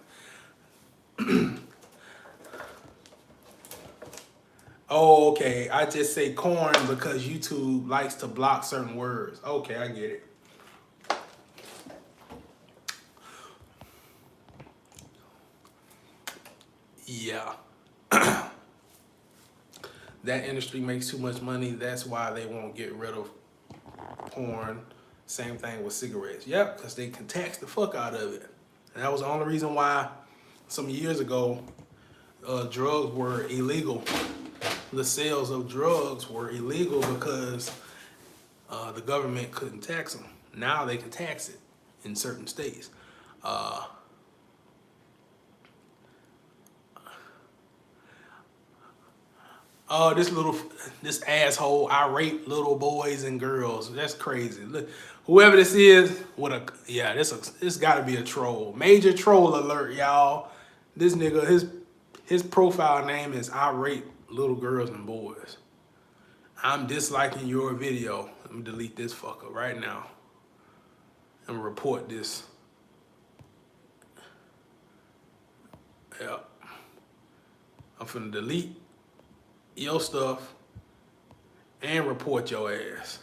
Oh, okay. I just say corn because YouTube likes to block certain words. Okay, I get it. Yeah. That industry makes too much money. That's why they won't get rid of porn. Same thing with cigarettes. Yep, because they can tax the fuck out of it. And that was the only reason why some years ago drugs were illegal. The sales of drugs were illegal because the government couldn't tax them. Now they can tax it in certain states. Oh, this asshole, irate little boys and girls. That's crazy. Look, whoever this is, this got to be a troll. Major troll alert, y'all. This nigga, his profile name is irate little girls and boys. I'm disliking your video. Let me delete this fucker right now and report this. Yep. I'm finna delete your stuff and report your ass.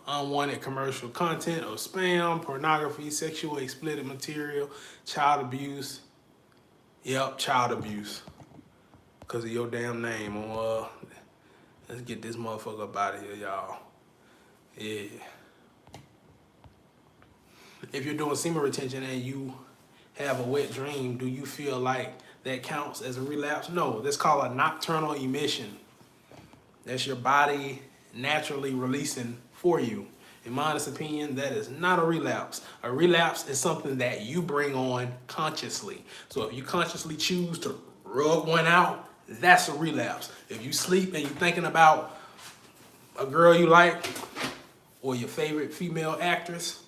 Unwanted commercial content or spam, pornography, sexual explicit material, child abuse. Yep, child abuse. Because of your damn name. Let's get this motherfucker up out of here, y'all. Yeah. If you're doing semen retention and you have a wet dream, do you feel like that counts as a relapse? No, that's called a nocturnal emission. That's your body naturally releasing for you. In my honest opinion, that is not a relapse. A relapse is something that you bring on consciously. So if you consciously choose to rub one out, that's a relapse. If you sleep and you're thinking about a girl you like or your favorite female actress,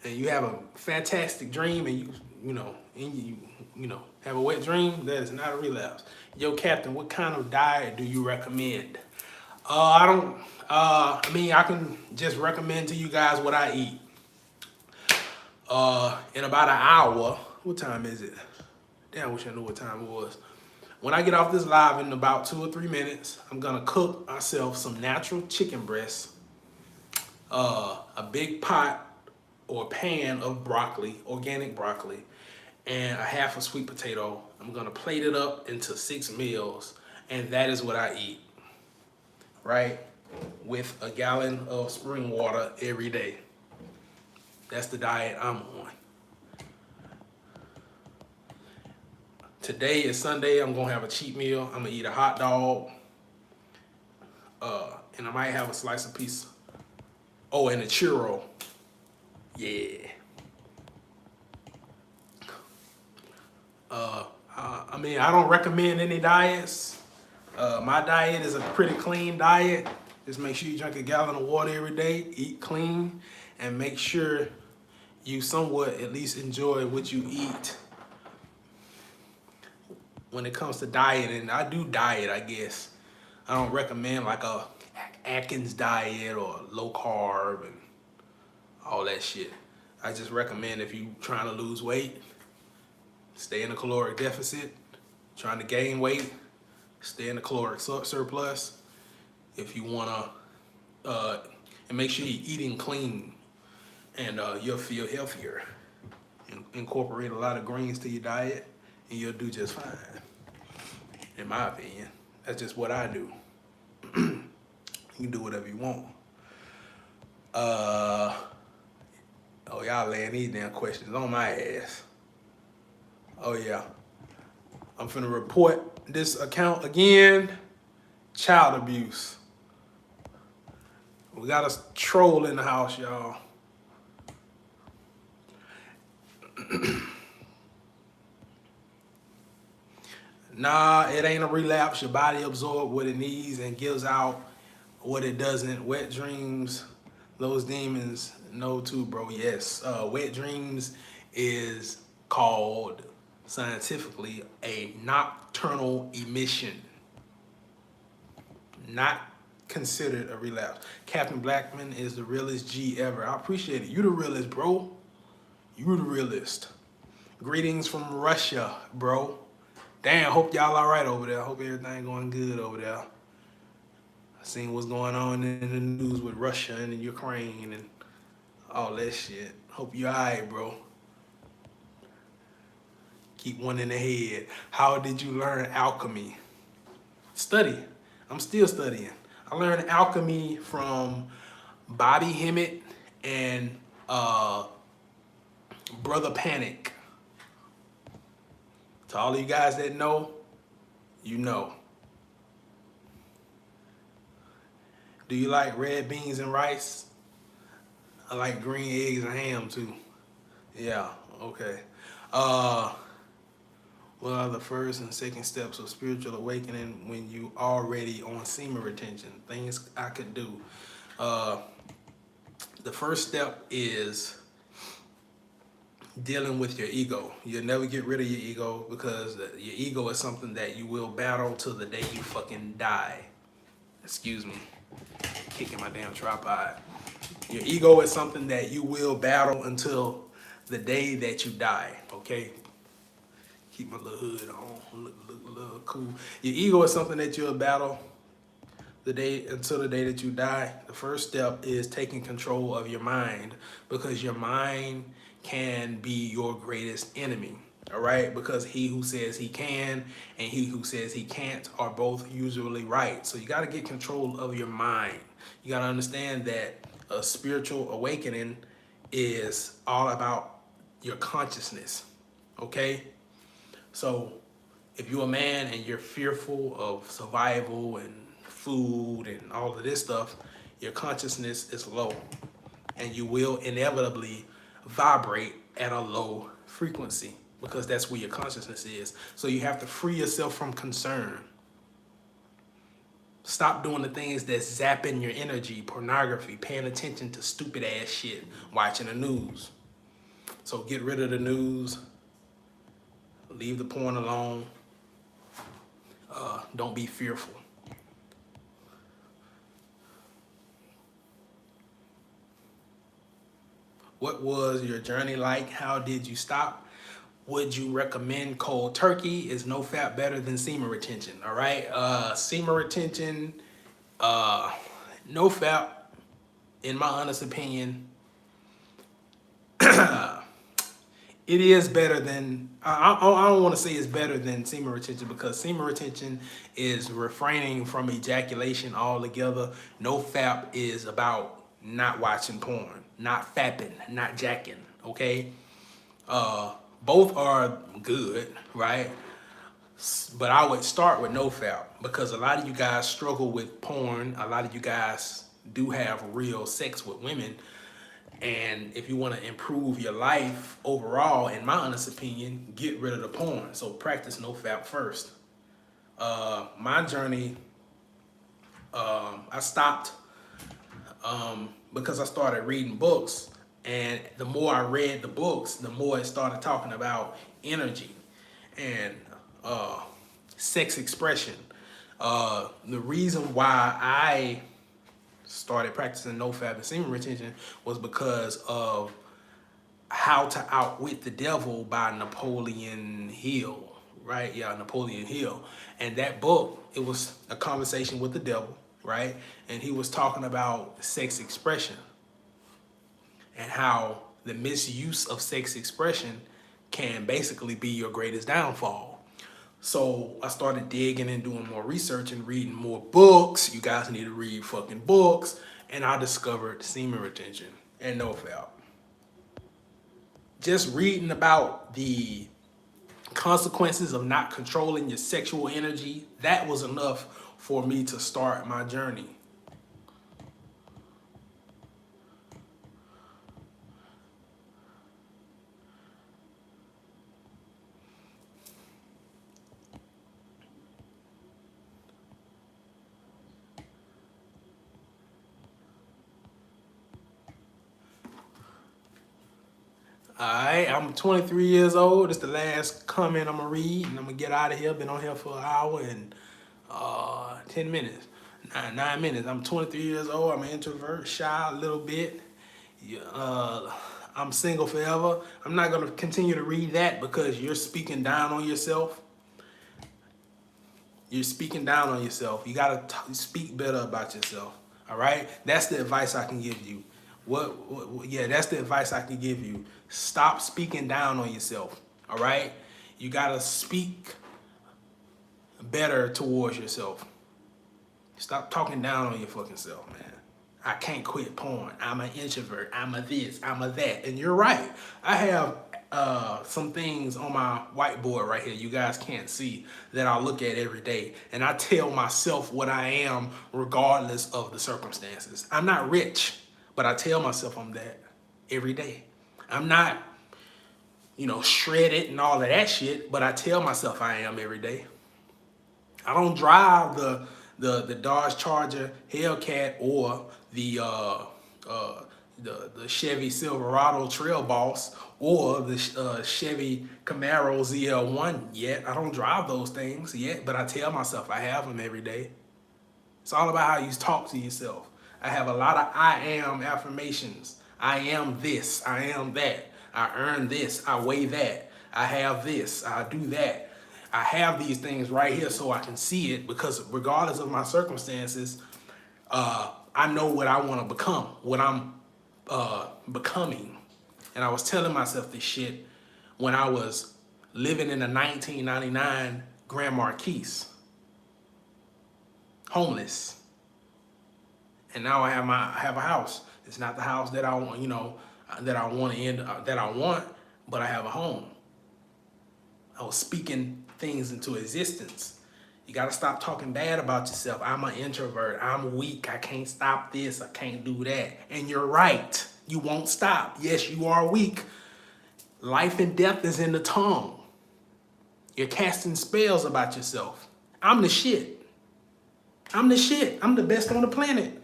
and you have a fantastic dream and you have a wet dream, that is not a relapse. Yo, Captain, what kind of diet do you recommend? I can just recommend to you guys what I eat. In about an hour, what time is it? Damn, I wish I knew what time it was. When I get off this live in about 2 or 3 minutes, I'm gonna cook myself some natural chicken breasts, a big pot or pan of broccoli, organic broccoli, and a half a sweet potato. I'm gonna plate it up into 6 meals, and that is what I eat, right? With a gallon of spring water every day. That's the diet I'm on. Today is Sunday. I'm gonna have a cheat meal. I'm gonna eat a hot dog, and I might have a slice of pizza. Oh, and a churro. Yeah. I don't recommend any diets. My diet is a pretty clean diet. Just make sure you drink a gallon of water every day, eat clean, and make sure you somewhat at least enjoy what you eat. When it comes to dieting, I do diet, I guess. I don't recommend like a Atkins diet or low carb and all that shit. I just recommend if you trying to lose weight, stay in a caloric deficit. Trying to gain weight, stay in a caloric surplus. If you wanna, and make sure you're eating clean, and you'll feel healthier. Incorporate a lot of greens to your diet, and you'll do just fine. In my opinion, that's just what I do. You can do whatever you want. Oh, y'all laying these damn questions on my ass. Oh yeah. I'm finna report this account again. Child abuse. We got a troll in the house, y'all. Nah, it ain't a relapse. Your body absorbs what it needs and gives out what it doesn't. Wet dreams, those demons, no too, bro. Yes, wet dreams is called scientifically a nocturnal emission. Not considered a relapse. Captain Blackman is the realest G ever. I appreciate it. You the realest, bro. You the realest. Greetings from Russia, bro. Damn, hope y'all all right over there. Hope everything going good over there. I seen what's going on in the news with Russia and Ukraine and all that shit. Hope you all right, bro. Keep one in the head. How did you learn alchemy? Study. I'm still studying. I learned alchemy from Bobby Hemmett and Brother Panic. To all of you guys that know, you know. Do you like red beans and rice? I like green eggs and ham too. Yeah, okay. Uh, what are the first and second steps of spiritual awakening when you already on semen retention? Things I could do. Uh, the first step is dealing with your ego. You'll never get rid of your ego because your ego is something that you will battle till the day you fucking die. Excuse me, kicking my damn tripod. Your ego is something that you will battle until the day that you die, okay? Keep my little hood on, look cool. Your ego is something that you'll battle until the day that you die. The first step is taking control of your mind, because your mind can be your greatest enemy. All right, because he who says he can and he who says he can't are both usually right. So you got to get control of your mind. You got to understand that a spiritual awakening is all about your consciousness. Okay, so if you're a man and you're fearful of survival and food and all of this stuff, your consciousness is low and you will inevitably vibrate at a low frequency because that's where your consciousness is. So you have to free yourself from concern. Stop doing the things that's zapping your energy, pornography, paying attention to stupid ass shit, watching the news. So get rid of the news, leave the porn alone, don't be fearful. What was your journey like? How did you stop? Would you recommend cold turkey? Is NoFap better than semen retention? All right. Semen retention, NoFap, in my honest opinion, it is better than, I don't want to say it's better than semen retention, because semen retention is refraining from ejaculation altogether. NoFap is about not watching porn, not fapping, not jacking, okay? Both are good, right? But I would start with NoFap because a lot of you guys struggle with porn. A lot of you guys do have real sex with women. And if you want to improve your life overall, in my honest opinion, get rid of the porn. So practice NoFap first. My journey, I stopped because I started reading books. And the more I read the books, the more it started talking about energy and sex expression. The reason why I started practicing NoFap and semen retention was because of How to Outwit the Devil by Napoleon Hill, right? Yeah, Napoleon Hill. And that book, it was a conversation with the devil, right? And he was talking about sex expression and how the misuse of sex expression can basically be your greatest downfall. So I started digging and doing more research and reading more books. You guys need to read fucking books. And I discovered semen retention and NoFap. Just reading about the consequences of not controlling your sexual energy, that was enough for me to start my journey. Alright, I'm 23 years old. This is the last comment I'm gonna read, and I'm gonna get out of here. Been on here for an hour and 10 minutes. 9 minutes. I'm 23 years old. I'm an introvert, shy a little bit. I'm single forever. I'm not gonna continue to read that because you're speaking down on yourself. You're speaking down on yourself. You gotta speak better about yourself. All right? That's the advice I can give you. Yeah, that's the advice I can give you. Stop speaking down on yourself. All right? You gotta speak better towards yourself. Stop talking down on your fucking self, man. I can't quit porn. I'm an introvert. I'm a this. I'm a that. And you're right. I have some things on my whiteboard right here you guys can't see that I look at every day. And I tell myself what I am regardless of the circumstances. I'm not rich, but I tell myself I'm that every day. I'm not, shredded and all of that shit, but I tell myself I am every day. I don't drive the Dodge Charger Hellcat or the Chevy Silverado Trail Boss or the Chevy Camaro ZL1 yet. I don't drive those things yet, but I tell myself I have them every day. It's all about how you talk to yourself. I have a lot of I am affirmations. I am this. I am that. I earn this. I weigh that. I have this. I do that. I have these things right here so I can see it, because regardless of my circumstances, I know what I want to become, what I'm becoming. And I was telling myself this shit when I was living in a 1999 Grand Marquis, homeless. And now I have a house. It's not the house that I want, that I want, but I have a home. I was speaking things into existence. You got to stop talking bad about yourself. I'm an introvert. I'm weak. I can't stop this. I can't do that. And you're right. You won't stop. Yes, you are weak. Life and death is in the tongue. You're casting spells about yourself. I'm the shit. I'm the shit. I'm the best on the planet.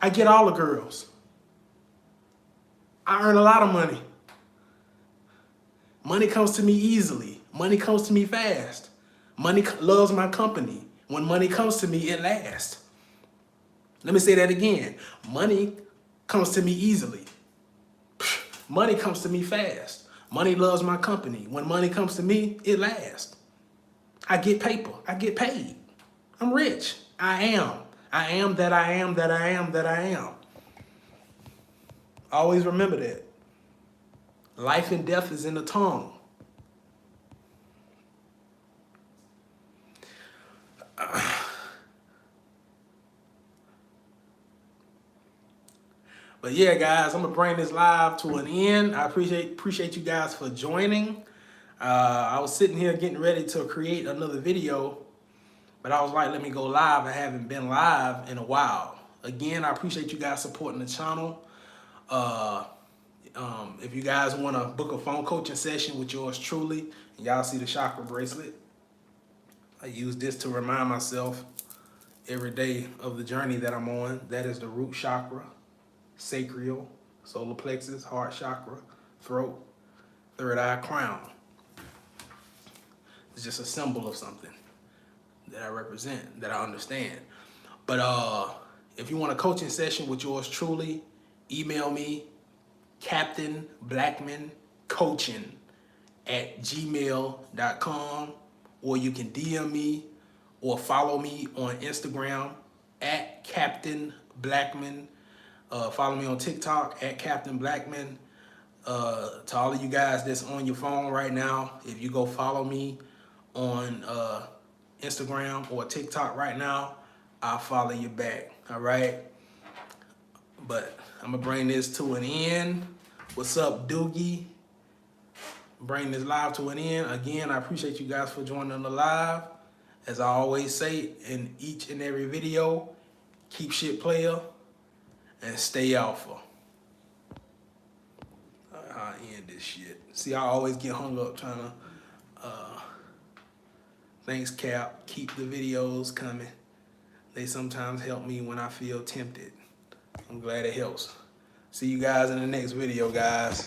I get all the girls. I earn a lot of money. Money comes to me easily. Money comes to me fast. Money loves my company. When money comes to me, it lasts. Let me say that again. Money comes to me easily. Money comes to me fast. Money loves my company. When money comes to me, it lasts. I get paper. I get paid. I'm rich. I am. I am that I am that I am that I am. Always remember that. Life and death is in the tongue. But yeah, guys, I'm gonna bring this live to an end. I appreciate you guys for joining. I was sitting here getting ready to create another video, but I was like, let me go live. I haven't been live in a while. Again, I appreciate you guys supporting the channel. If you guys want to book a phone coaching session with yours truly, y'all see the chakra bracelet. I use this to remind myself every day of the journey that I'm on. That is the root chakra, sacral, solar plexus, heart chakra, throat, third eye, crown. It's just a symbol of something that I represent, that I understand. But if you want a coaching session with yours truly, email me, captainblackmancoaching@gmail.com, or you can DM me or follow me on Instagram @captainblackman. Follow me on TikTok @captainblackman. To all of you guys that's on your phone right now, if you go follow me on Instagram or TikTok right now, I'll follow you back. All right. But I'm gonna bring this to an end. What's up, Doogie? Bring this live to an end. Again, I appreciate you guys for joining the live. As I always say in each and every video, keep shit player and stay alpha. I'll end this shit. See, I always get hung up trying to, thanks, Cap. Keep the videos coming. They sometimes help me when I feel tempted. I'm glad it helps. See you guys in the next video, guys.